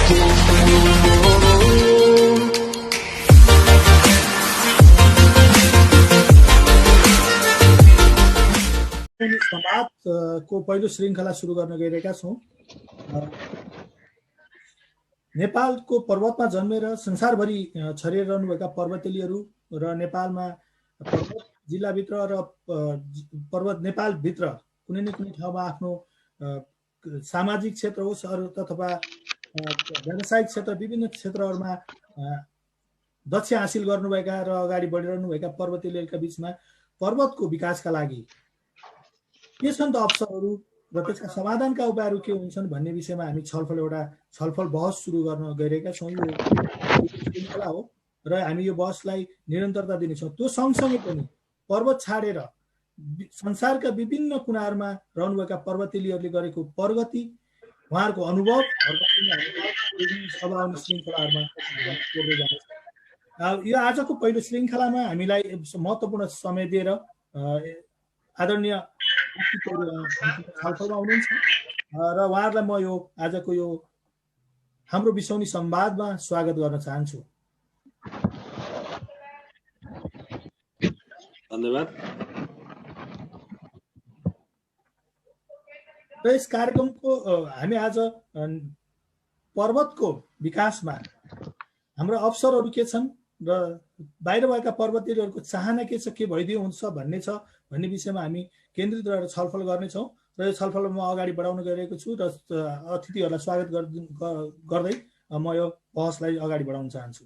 संवादको पहिलो श्रृङ्खला सुरु गर्न गइरहेका छौँ। नेपालको पर्वतमा जन्मेर संसारभरि छरिरहनुभएका पर्वतेलीहरू र नेपालमा पर्वत जिल्लाभित्र र पर्वत नेपालभित्र कुनै न कुनै ठाउँमा आफ्नो सामाजिक क्षेत्र होस् अथवा व्यावसायिक क्षेत्र विभिन्न क्षेत्रहरूमा दक्ष हासिल गर्नुभएका र अगाडि बढिरहनुभएका पर्वतेलीहरूका बिचमा पर्वतको विकासका लागि के छन् त अवसरहरू र त्यसका समाधानका उपायहरू के हुन्छन् भन्ने विषयमा हामी छलफल बहस सुरु गर्न गइरहेका छौँ। यो श्रृङ्खला हो र हामी यो बहसलाई निरन्तरता दिनेछौँ। त्यो सँगसँगै पनि पर्वत छाडेर संसारका विभिन्न कुनाहरूमा रहनुभएका पर्वतेलीहरूले गरेको प्रगति, उहाँहरूको अनुभव सभा आउने श्रृङ्खलाहरूमा जोड्दै जानेछ। यो आजको पहिलो श्रृङ्खलामा हामीलाई महत्त्वपूर्ण समय दिएर आदरणीय छलफलमा हुनुहुन्छ र उहाँहरूलाई म यो आजको यो हाम्रो बिसौनी संवादमा स्वागत गर्न चाहन्छु। धन्यवाद। र यस कार्यक्रमको हामी आज पर्वतको विकासमा हाम्रो अवसरहरू के छन् र बाहिर भएका पर्वतेलीहरूको चाहना के छ, के भइदियो हुन्छ भन्ने विषयमा हामी केन्द्रित रहेर छलफल गर्नेछौँ। र यो छलफलमा म अगाडि बढाउन गइरहेको छु र अतिथिहरूलाई स्वागत गर्दै म यो बहसलाई अगाडि बढाउन चाहन्छु।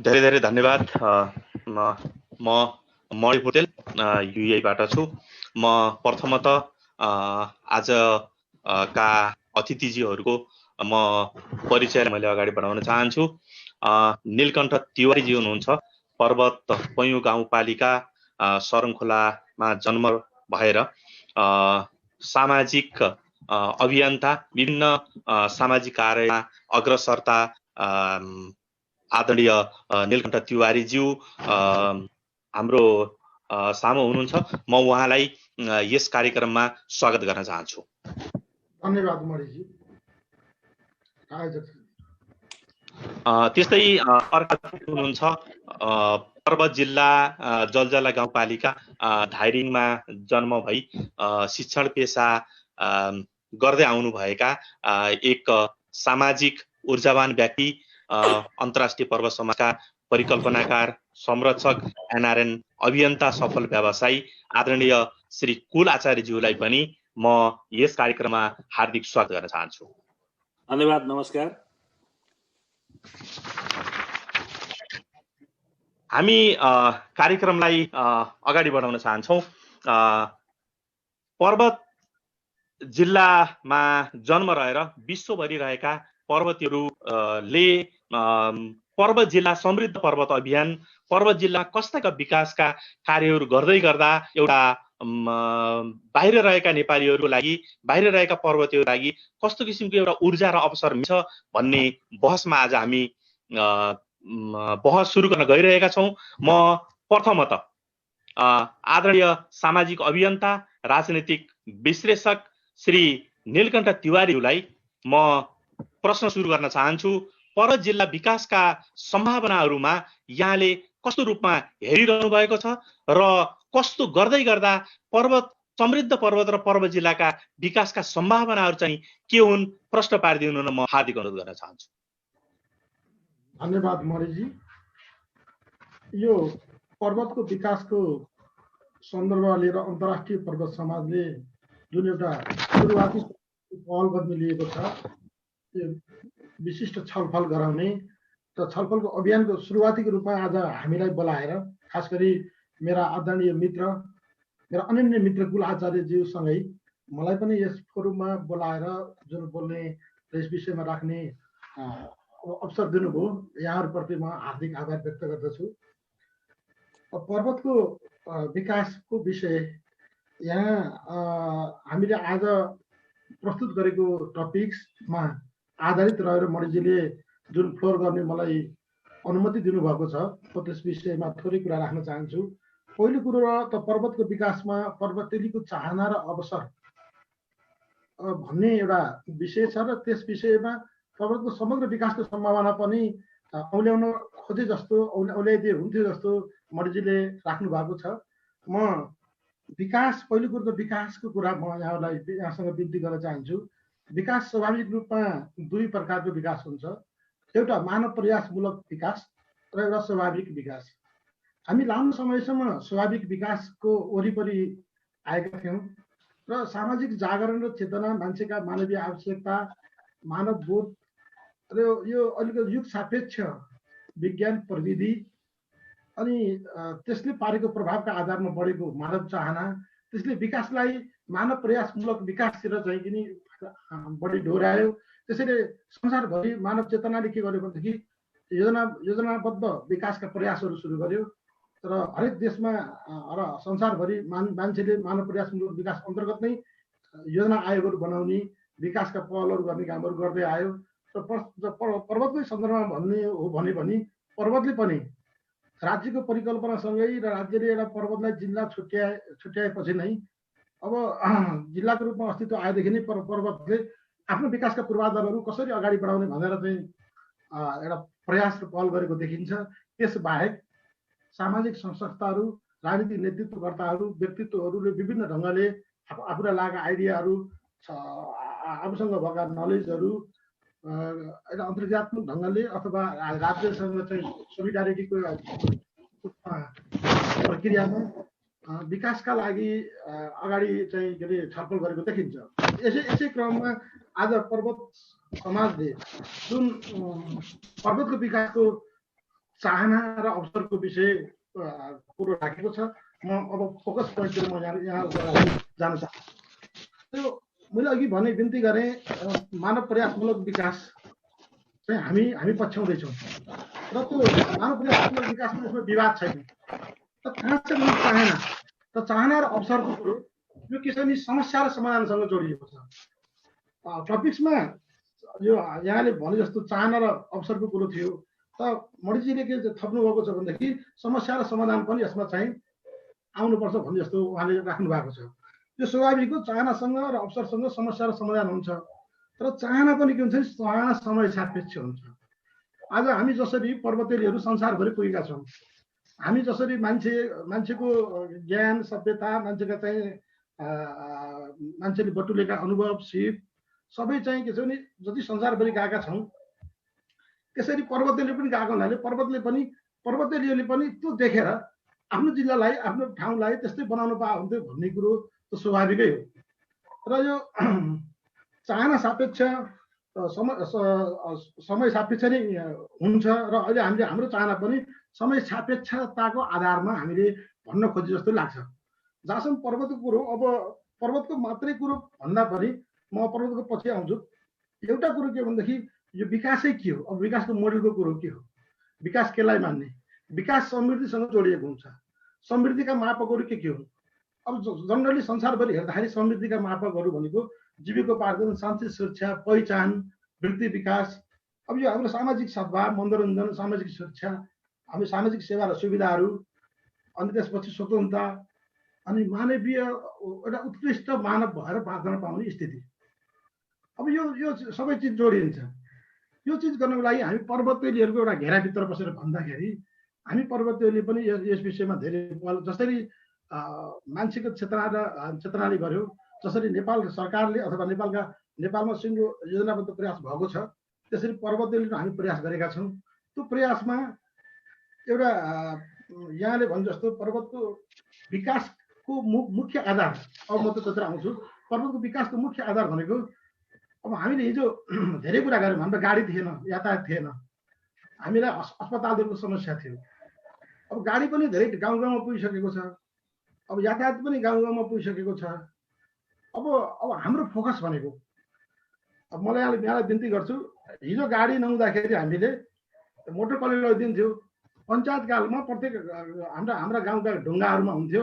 धेरै धेरै धन्यवाद। म मणि पौडेल युएबाट छु। म प्रथमतः आज का अतिथिजीहरूको म परिचय मैले अगाडि बढाउन चाहन्छु। नीलकण्ठ तिवारीजी हुनुहुन्छ। पर्वत पैयुँ गाउँपालिका सरङखोलामा जन्म भएर सामाजिक अभियन्ता, विभिन्न सामाजिक कार्यमा अग्रसरता आदरणीय नीलकण्ठ तिवारीज्यू हाम्रो सामु हुनुहुन्छ। म उहाँलाई यस कार्यक्रममा स्वागत गर्न चाहन्छु। धन्यवाद मणिजी। त्यस्तै अर्का हुनुहुन्छ पर्वत जिल्ला जलजला गाउँपालिका धाइरिङमा जन्म भई शिक्षण पेशा गर्दै आउनुभएका एक सामाजिक ऊर्जावान व्यक्ति, अन्तर्राष्ट्रिय पर्वत समाजका परिकल्पनाकार, संरक्षक, एनआरएन अभियन्ता, सफल व्यवसायी आदरणीय श्री कुल आचार्यज्यूलाई पनि म यस कार्यक्रममा हार्दिक स्वागत गर्न चाहन्छु। धन्यवाद। नमस्कार। हामी कार्यक्रमलाई अगाडि बढाउन चाहन्छौँ। पर्वत जिल्लामा जन्म रहेर विश्वभरि रहेका पर्वतीहरूले पर्वत जिल्ला समृद्ध पर्वत अभियान, पर्वत जिल्ला कस्ताका विकासका कार्यहरू गर्दै गर्दा एउटा बाहिर रहेका नेपालीहरूको लागि, बाहिर रहेका पर्वतीहरूको लागि कस्तो किसिमको एउटा ऊर्जा र अवसर मिल्छ भन्ने बहसमा आज हामी बहस सुरु गर्न गइरहेका छौँ। म प्रथमतः आदरणीय सामाजिक अभियन्ता, राजनीतिक विश्लेषक श्री नीलकण्ठ तिवारीलाई म प्रश्न सुरु गर्न चाहन्छु। पर्वत जिल्ला विकासका सम्भावनाहरूमा यहाँले कस्तो रूपमा हेरिरहनु भएको छ र कस्तो गर्दै गर्दा समृद्ध पर्वत र पर्वत जिल्लाका विकासका सम्भावनाहरू चाहिँ के हुन्, प्रश्न पारिदिनु न म हार्दिक अनुरोध गर्न चाहन्छु। धन्यवाद मणिजी। यो पर्वतको विकासको सन्दर्भमा लिएर अन्तर्राष्ट्रिय पर्वत समाजले जुन एउटा सुरुवाती पहल कदमी लिएको छ, त्यो विशिष्ट छलफल गराउने र छलफलको अभियानको सुरुवातीको रूपमा आज हामीलाई बोलाएर, खास गरी मेरा आदरणीय मित्र, मेरा अनन्य मित्र कुल आचार्यज्यूसँगै मलाई पनि यस फोरममा बोलाएर जुन बोल्ने र यस विषयमा राख्ने अवसर दिनुभयो, यहाँहरूप्रति म हार्दिक आभार व्यक्त गर्दछु। पर्वतको विकासको विषय यहाँ हामीले आज प्रस्तुत गरेको टपिक्समा आधारित रहेर मणिजीले जुन फ्लोर गर्ने मलाई अनुमति दिनुभएको छ, म त्यस विषयमा थोरै कुरा राख्न चाहन्छु। पहिलो कुरो त पर्वतको विकासमा पर्वतेलीको चाहना र अवसर भन्ने एउटा विषय छ र त्यस विषयमा पर्वतको समग्र विकासको सम्भावना पनि औल्याउन खोजे जस्तो औल्याइदिए हुन्थ्यो जस्तो मर्जीले राख्नु भएको छ। म विकास, पहिलो कुरो त विकासको कुरा म यहाँसँग विनती गर्न चाहन्छु। विकास स्वाभाविक रूपमा दुई प्रकारको विकास हुन्छ, एउटा मानव प्रयासमूलक विकास र एउटा स्वाभाविक विकास। हामी लामो समयसम्म स्वाभाविक विकासको वरिपरि आएका थियौँ र सामाजिक जागरण र चेतना, मान्छेका मानवीय आवश्यकता, मानव बोध र यो अलिकति युग सापेक्ष विज्ञान प्रविधि अनि त्यसले पारेको प्रभावका आधारमा बढेको मानव चाहना, त्यसले विकासलाई मानव प्रयासमूलक विकासतिर चाहिँ किन बढी डोर्यायो। त्यसैले संसारभरि मानव चेतनाले के गर्यो भनेदेखि योजनाबद्ध विकासका प्रयासहरू सुरु गर्यो र हरेक देशमा र संसारभरि मान्छेले मानव प्रयासमूलक विकास अन्तर्गत नै योजना आयोगहरू बनाउने, विकासका पहलहरू गर्ने कामहरू गर्दै आयो। र पर्वतकै सन्दर्भमा भन्ने हो भने पर्वतले पनि राज्यको परिकल्पनासँगै र राज्यले एउटा पर्वतलाई जिल्ला छुट्याएपछि नै अब जिल्लाको रूपमा अस्तित्व आएदेखि नै पर्वतले आफ्नो विकासका पूर्वाधारहरू कसरी अगाडि बढाउने भनेर चाहिँ एउटा प्रयास र पहल गरेको देखिन्छ। त्यसबाहेक सामाजिक संस्थाहरू, राजनीतिक नेतृत्वकर्ताहरू, व्यक्तित्वहरूले विभिन्न ढङ्गले आफूलाई लागेका आइडियाहरू, आफूसँग भएका नलेजहरू एउटा अन्तर्जात्मक ढङ्गले अथवा राज्यसँग चाहिँ सोलिडारिटीको प्रक्रियामा विकासका लागि अगाडि चाहिँ के अरे छलफल गरेको देखिन्छ। यसै क्रममा आज पर्वत समाजले जुन पर्वतको विकासको चाहना र अवसरको विषय कुरो राखेको छ, म अब फोकस पोइन्टतिर म यहाँ जान चाहन्छु। मैले अघि भने बिन्ती गरेँ, मानव प्रयासमूलक विकास चाहिँ हामी पछ्याउँदैछौँ र त्यो मानव प्रयासमूलक विकासमा यसमा विवाद छैन। त कहाँ छ भने चाहना, त चाहना र अवसरको कुरो यो किसिमले समस्या र समाधानसँग जोडिएको छ। टपिक्समा यो यहाँले भने जस्तो चाहना र अवसरको कुरो थियो, त मणिजीले के थप्नु भएको छ भनेदेखि समस्या र समाधान पनि यसमा चाहिँ आउनुपर्छ भन्ने जस्तो उहाँले राख्नु भएको छ। यो स्वाभाविक हो, चाहनासँग र अवसरसँग समस्या र समाधान हुन्छ, तर चाहना पनि के हुन्छ, चाहना समय सापेक्ष हुन्छ। आज हामी जसरी पर्वतेलीहरू संसारभरि पुगेका छौँ, हामी जसरी मान्छेको ज्ञान, सभ्यता, मान्छेका चाहिँ मान्छेले बटुलेका अनुभव, सिप सबै चाहिँ के छ भने जति संसारभरि गएका छौँ, त्यसरी पर्वतेली पनि गएको हुनाले पर्वतेलीहरूले पनि त्यो देखेर आफ्नो जिल्लालाई, आफ्नो ठाउँलाई त्यस्तै बनाउनु पाए हुन्थ्यो भन्ने कुरो त स्वाभाविकै हो। र यो चाहना सापेक्ष समय सापेक्ष नै हुन्छ र अहिले हामीले हाम्रो चाहना पनि समय सापेक्षताको आधारमा हामीले भन्न खोजे जस्तो लाग्छ। जहाँसम्म पर्वतको कुरो, अब पर्वतको मात्रै कुरो भन्दा पनि म पर्वतको पछि आउँछु। एउटा कुरो के भनेदेखि यो विकासै के हो, अब विकासको मोडलको कुरो के हो, विकास केलाई मान्ने, विकास समृद्धिसँग जोडिएको हुन्छ। समृद्धिका मापकहरू के हुन्? अब जनरली संसारभरि हेर्दाखेरि समृद्धिका मापकहरू भनेको जीविकोपार्जन, शान्ति सुरक्षा, पहिचान, वृत्ति विकास, अब यो हाम्रो सामाजिक सद्भाव, मनोरञ्जन, सामाजिक सुरक्षा, हामी सामाजिक सेवा र सुविधाहरू, अनि त्यसपछि स्वतन्त्रता, अनि मानवीय एउटा उत्कृष्ट मानव भएर बाँच्न पाउने स्थिति। अब यो सबै चिज जोडिन्छ। यो चिज गर्नको लागि हामी पर्वतेलीहरूको एउटा घेराभित्र बसेर भन्दाखेरि हामी पर्वतेली पनि यस विषयमा धेरै जसरी मान्छेको चेतनाले गर्यो, जसरी नेपाल सरकारले अथवा नेपालमा सिङ्गो योजनाबद्ध प्रयास भएको छ, त्यसरी पर्वतेलीले हामी प्रयास गरेका छौँ। त्यो प्रयासमा एउटा यहाँले भने जस्तो पर्वतको विकासको मुख्य आधार, अब म त त्यत्र आउँछु। पर्वतको विकासको मुख्य आधार भनेको अब हामीले हिजो धेरै कुरा गऱ्यौँ। हाम्रो गाडी थिएन, यातायात थिएन, हामीलाई अस्पतालहरूको समस्या थियो। अब गाडी पनि धेरै गाउँ गाउँमा पुगिसकेको छ, अब यातायात पनि गाउँ गाउँमा पुगिसकेको छ। अब हाम्रो फोकस भनेको, अब मलाई यहाँलाई बिन्ती गर्छु, हिजो गाडी नहुँदाखेरि हामीले मोटर कलेक्टर दिन्थ्यो। पञ्चायतकालमा प्रत्येक हाम्रा गाउँका ढुङ्गाहरूमा हुन्थ्यो,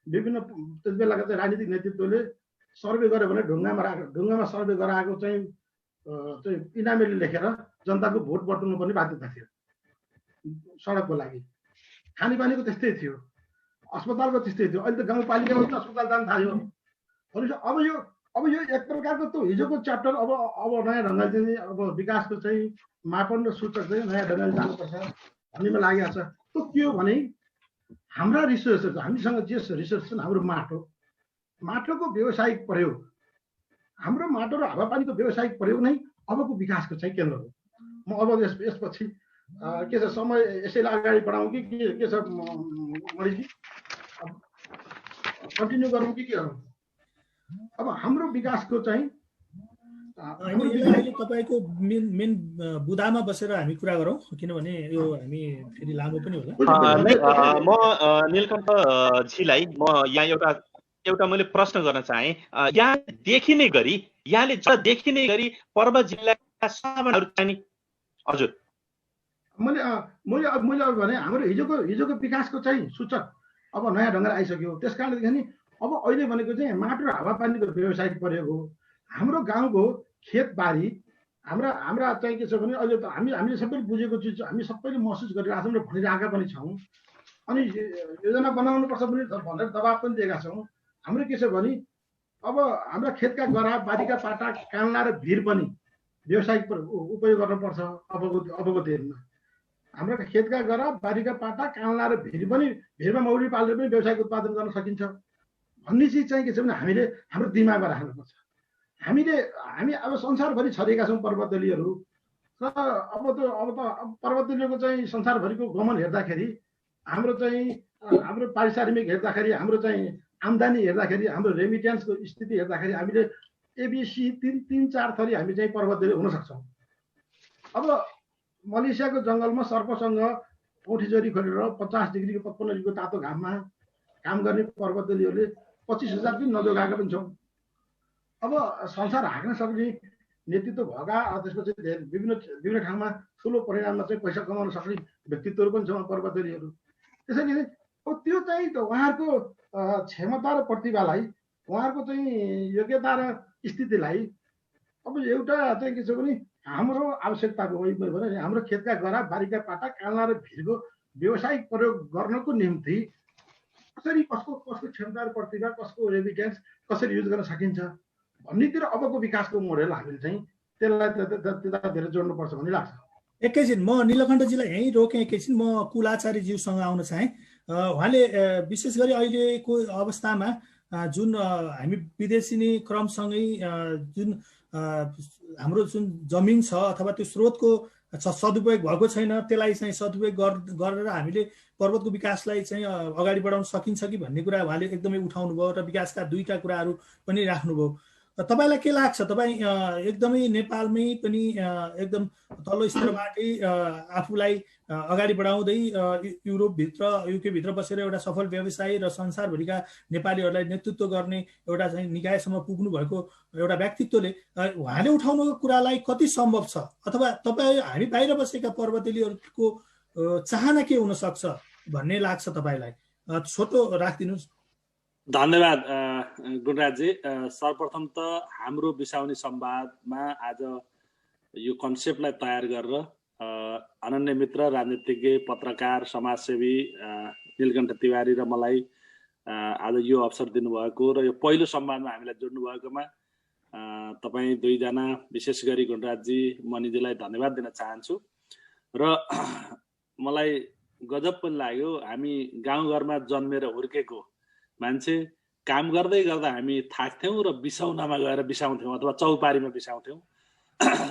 विभिन्न त्यस बेलाका चाहिँ राजनीतिक नेतृत्वले सर्वे गर्यो भने ढुङ्गामा सर्वे गराएको चाहिँ इनामीले लेखेर जनताको भोट बटुल्नु पनि बाध्यता थियो सडकको लागि। खानेपानीको त्यस्तै थियो। अस्पतालको त्यस्तै थियो। अहिले त गाउँपालिकामा पनि अस्पताल जान थाल्यो। अब यो एक प्रकारको त्यो हिजोको च्याप्टर अब नयाँ ढङ्गले चाहिँ अब विकासको चाहिँ मापन र सूचक चाहिँ नयाँ ढङ्गले जानुपर्छ भन्नेमा लागेको छ। त्यो के हो भने हाम्रा रिसोर्सहरू, हामीसँग जे रिसोर्स छन्, हाम्रो माटोको व्यावसायिक प्रयोग, हाम्रो माटो र हावापानीको व्यावसायिक प्रयोग नै अबको विकासको चाहिँ केन्द्र हो। म अब यसपछि के छ, समय यसैलाई अगाडि बढाउँ कि के छ मणिजी, कन्टिन्यू गरौँ कि के गरौँ? अब हाम्रो विकासको चाहिँ अहिले तपाईँको मेन बुदामा बसेर हामी कुरा गरौँ, किनभने यो हामी फेरि लामो पनि होला। म नीलकण्ठजीलाई म यहाँ एउटा मैले प्रश्न गर्न चाहे। यहाँ देखिने गरी पर्वत जिल्लाका समाधानहरू चाहिँ नि हजुर मैले भने हाम्रो हिजोको विकासको चाहिँ सूचक अब नयाँ ढङ्गले आइसक्यो। त्यस कारणदेखि नि अब अहिले भनेको चाहिँ माटो र हावापानीको व्यावसायिक प्रयोग हो। हाम्रो गाउँको खेतबारी हाम्रा चाहिँ के छ भने अहिले त हामीले सबैले बुझेको चिज, हामी सबैले महसुस गरिरहेका छौँ र भनिरहेका पनि छौँ। अनि योजना बनाउनुपर्छ भनेर दबाब पनि दिएका छौँ। हाम्रो के छ भने अब हाम्रा खेतका गरा, बारीका पाटा, कान्ला र भिर पनि व्यावसायिक उपयोग गर्नुपर्छ अबको दिनमा। हाम्रो खेतका गरा, बारीका पाटा, कान्ला र भिर पनि, भिरमा मौरी पालेर पनि व्यावसायिक उत्पादन गर्न सकिन्छ भन्ने चिज चाहिँ के छ भने हामीले हाम्रो दिमागमा राख्नुपर्छ। हामी अब संसारभरि छरिएका छौँ पर्वतलीहरू र अब त पर्वतलीहरूको चाहिँ संसारभरिको गमन हेर्दाखेरि, हाम्रो पारिश्रमिक हेर्दाखेरि, हाम्रो चाहिँ आम्दानी हेर्दाखेरि, हाम्रो रेमिटेन्सको स्थिति हेर्दाखेरि हामीले एबिसी 3-4 थरी हामी चाहिँ पर्वतली हुन सक्छौँ। अब मलेसियाको जङ्गलमा सर्पसँग औँठीजरी खोलेर 50 डिग्रीको 55 डिग्रीको तातो घाममा काम गर्ने पर्वतलीहरूले 25,000 पनि नजोगाएका पनि छौँ। अब संसार हाँक्न सक्ने नेतृत्व भएका, त्यसपछि विभिन्न ठाउँमा ठुलो परिणाममा चाहिँ पैसा कमाउन सक्ने व्यक्तित्वहरू पनि छौँ पर्वतलीहरू। त्यसैले अब त्यो चाहिँ उहाँहरूको क्षमता र प्रतिभालाई, उहाँहरूको चाहिँ योग्यता र स्थितिलाई अब एउटा चाहिँ के छ भने हाम्रो आवश्यकताको भने हाम्रो खेतका गरा, बारीका पाटा, कान्ला र भिरको व्यावसायिक प्रयोग गर्नको निम्ति कसरी कसको क्षमता र प्रतिभा, कसको रेमिटेन्स कसरी युज गर्न सकिन्छ भन्नेतिर अबको विकासको मोडेल हामीले चाहिँ त्यसलाई त्यतातिर जोड्नुपर्छ भन्ने लाग्छ। एकैछिन म नीलकण्ठजीलाई यहीँ रोकेँ, एकैछिन म कुलाचार्यज्यूसँग आउन चाहेँ। उहाँले विशेष गरी अहिलेको अवस्थामा जुन हामी विदेशी क्रमसँगै जुन हाम्रो जुन जमिन छ अथवा त्यो स्रोतको सदुपयोग भएको छैन, त्यसलाई चाहिँ सदुपयोग गरेर हामीले पर्वतको विकासलाई चाहिँ अगाडि बढाउन सकिन्छ कि भन्ने कुरा उहाँले एकदमै उठाउनु भयो र विकासका दुईटा कुराहरू पनि राख्नुभयो। तपाईँलाई के लाग्छ? तपाईँ एकदमै नेपालमै पनि एकदम तल्लो स्तरबाटै आफूलाई अगाडि बढाउँदै युकेभित्र बसेर एउटा सफल व्यवसायी र संसारभरिका नेपालीहरूलाई नेतृत्व गर्ने एउटा चाहिँ निकायसम्म पुग्नु भएको एउटा व्यक्तित्वले उहाँले उठाउनुको कुरालाई कति सम्भव छ, अथवा तपाईँ हामी बाहिर बसेका पर्वतेलीहरूको चाहना के हुन सक्छ भन्ने लाग्छ तपाईँलाई? छोटो राखिदिनुहोस्। धन्यवाद गुणराजजी। सर्वप्रथम त हाम्रो बिसाउने संवादमा आज यो कन्सेप्टलाई तयार गरेर अनन्य मित्र, राजनीतिज्ञ, पत्रकार, समाजसेवी नीलकण्ठ तिवारी र मलाई आज यो अवसर दिनुभएको र यो पहिलो संवादमा हामीलाई जोड्नु भएकोमा तपाईँ दुईजना, विशेष गरी गुणराजजी, मणिजीलाई धन्यवाद दिन चाहन्छु। र मलाई गजब पनि लाग्यो, हामी गाउँघरमा जन्मेर हुर्केको मान्छे काम गर्दै गर्दा हामी थाक्थ्यौँ र बिसाउनमा गएर बिसाउँथ्यौँ अथवा चौपारीमा बिसाउँथ्यौँ।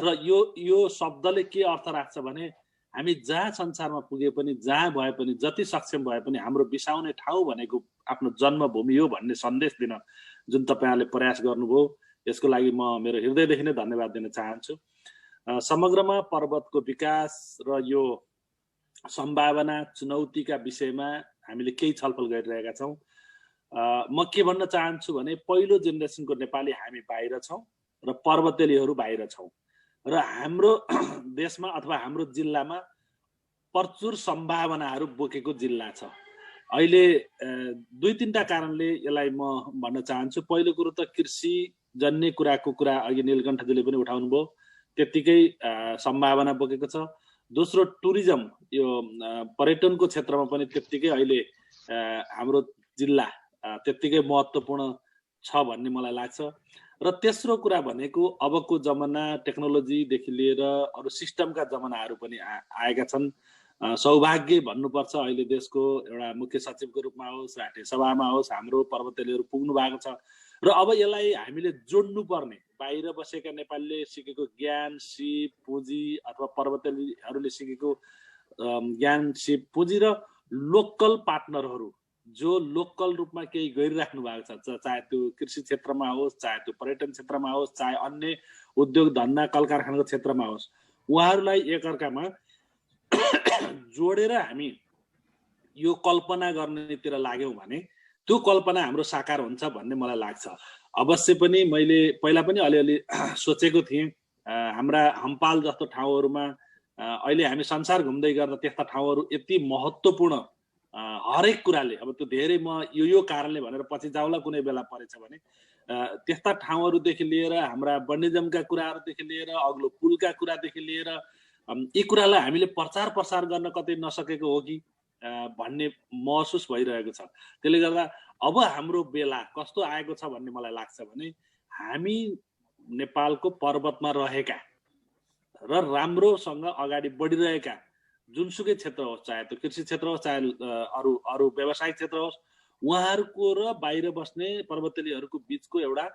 र यो शब्दले के अर्थ राख्छ भने हामी जहाँ संसारमा पुगे पनि, जहाँ भए पनि, जति सक्षम भए पनि हाम्रो बिसाउने ठाउँ भनेको आफ्नो जन्मभूमि हो भन्ने सन्देश दिन जुन तपाईँहरूले प्रयास गर्नुभयो, यसको लागि म मेरो हृदयदेखि नै धन्यवाद दिन चाहन्छु। समग्रमा पर्वतको विकास र यो सम्भावना, चुनौतीका विषयमा हामीले केही छलफल गरिरहेका छौँ। म के भन्न चाहन्छु भने पहिलो जेनेरेसनको नेपाली हामी बाहिर छौँ र पर्वतेलीहरू बाहिर छौँ र हाम्रो देशमा अथवा हाम्रो जिल्लामा प्रचुर सम्भावनाहरू बोकेको जिल्ला छ। अहिले 2-3टा कारणले यसलाई म भन्न चाहन्छु। पहिलो कुरो त कृषि जन्य कुरा अघि नीलकण्ठजीले पनि उठाउनु भयो, त्यत्तिकै सम्भावना बोकेको छ। दोस्रो टुरिज्म, यो पर्यटनको क्षेत्रमा पनि त्यत्तिकै अहिले हाम्रो जिल्ला त्यत्तिकै महत्त्वपूर्ण छ भन्ने मलाई लाग्छ। र तेस्रो कुरा भनेको अबको जमाना टेक्नोलोजीदेखि लिएर अरू सिस्टमका जमानाहरू पनि आएका छन्। सौभाग्य भन्नुपर्छ, अहिले देशको एउटा मुख्य सचिवको रूपमा होस्, राष्ट्रिय सभामा होस्, हाम्रो पर्वतेलीहरू पुग्नु भएको छ। र अब यसलाई हामीले जोड्नु पर्ने, बाहिर बसेका नेपालीले सिकेको ज्ञान, सिप, पुँजी अथवा पर्वतेलीहरूले सिकेको ज्ञान, सिप, पुँजी र लोकल पार्टनरहरू जो लोकल रूपमा केही गरिराख्नु भएको छ, चाहे त्यो कृषि क्षेत्रमा होस्, चाहे त्यो पर्यटन क्षेत्रमा होस्, चाहे अन्य उद्योग धन्दा कल कारखानाको क्षेत्रमा होस्, उहाँहरूलाई एकअर्कामा जोडेर हामी यो कल्पना गर्नेतिर लाग्यौँ भने त्यो कल्पना हाम्रो साकार हुन्छ भन्ने मलाई लाग्छ। अवश्य पनि मैले पहिला पनि अलिअलि सोचेको थिएँ, हाम्रा हम्पाल जस्तो ठाउँहरूमा अहिले हामी संसार घुम्दै गर्दा त्यस्ता ठाउँहरू यति महत्त्वपूर्ण हरेक कुराले, अब त्यो धेरै म यो कारणले भनेर पछि जाउँला कुनै बेला परेछ भने, त्यस्ता ठाउँहरूदेखि लिएर हाम्रा वन्यजमका कुराहरूदेखि लिएर अग्लो पुलका कुरादेखि लिएर यी कुरालाई हामीले प्रचार प्रसार गर्न कतै नसकेको हो कि भन्ने महसुस भइरहेको छ। त्यसले गर्दा अब हाम्रो बेला कस्तो आएको छ भन्ने मलाई लाग्छ भने हामी नेपालको पर्वतमा रहेका र राम्रोसँग अगाडि बढिरहेका जुनसुकै क्षेत्र होस्, चाहे त्यो कृषि क्षेत्र होस्, चाहे अरू व्यावसायिक क्षेत्र होस्, उहाँहरूको र बाहिर बस्ने पर्वतेलीहरूको बिचको एउटा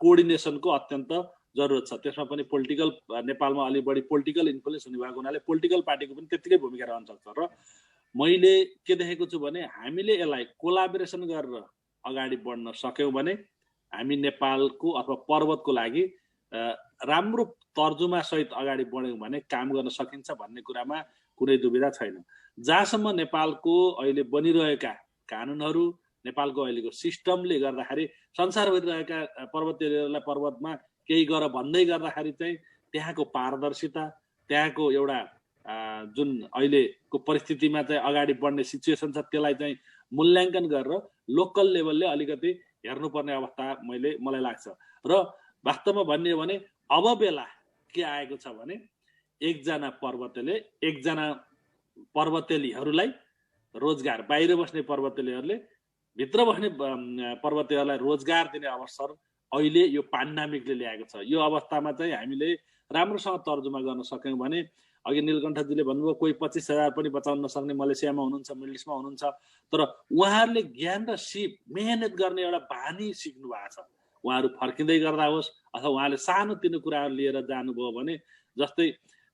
कोअर्डिनेसनको अत्यन्त जरुरत छ। त्यसमा पनि पोलिटिकल, नेपालमा अलि बढी पोलिटिकल इन्फ्लुएन्स हुने भएको हुनाले पोलिटिकल पार्टीको पनि त्यत्तिकै भूमिका रहन सक्छ। र मैले के देखेको छु भने हामीले यसलाई कोलाबोरेसन गरेर अगाडि बढ्न सक्यौँ भने हामी नेपालको अथवा पर्वतको लागि राम्रो तर्जुमा सहित अगाडि बढ्यौँ भने काम गर्न सकिन्छ भन्ने कुरामा कुनै दुविधा छैन। जहाँसम्म नेपालको अहिले बनिरहेका कानुनहरू, नेपालको अहिलेको सिस्टमले गर्दाखेरि संसारभरि रहेका पर्वतेलीहरूलाई पर्वतमा केही गर भन्दै गर्दाखेरि चाहिँ त्यहाँको पारदर्शिता, त्यहाँको एउटा जुन अहिलेको परिस्थितिमा चाहिँ अगाडि बढ्ने सिचुएसन छ त्यसलाई चाहिँ मूल्याङ्कन गरेर लोकल लेभलले अलिकति हेर्नुपर्ने अवस्था मलाई लाग्छ। र वास्तवमा भन्ने हो भने अब बेला के आएको छ भने एकजना पर्वतेलीहरूलाई रोजगार, बाहिर बस्ने पर्वतेलीहरूले भित्र बस्ने पर्वतेलीहरूलाई रोजगार दिने अवसर अहिले यो पेन्डेमिकले ल्याएको छ। यो अवस्थामा चाहिँ हामीले राम्रोसँग तर्जुमा गर्न सक्यौँ भने, अघि नीलकण्ठजीले भन्नुभयो कोही 25,000 पनि बचाउन नसक्ने मलेसियामा हुनुहुन्छ, मिडल इस्टमा हुनुहुन्छ, तर उहाँहरूले ज्ञान र सिप, मेहनत गर्ने एउटा बानी सिक्नु भएको छ। उहाँहरू फर्किँदै गर्दा होस् अथवा उहाँले सानोतिनो कुराहरू लिएर जानुभयो भने, जस्तै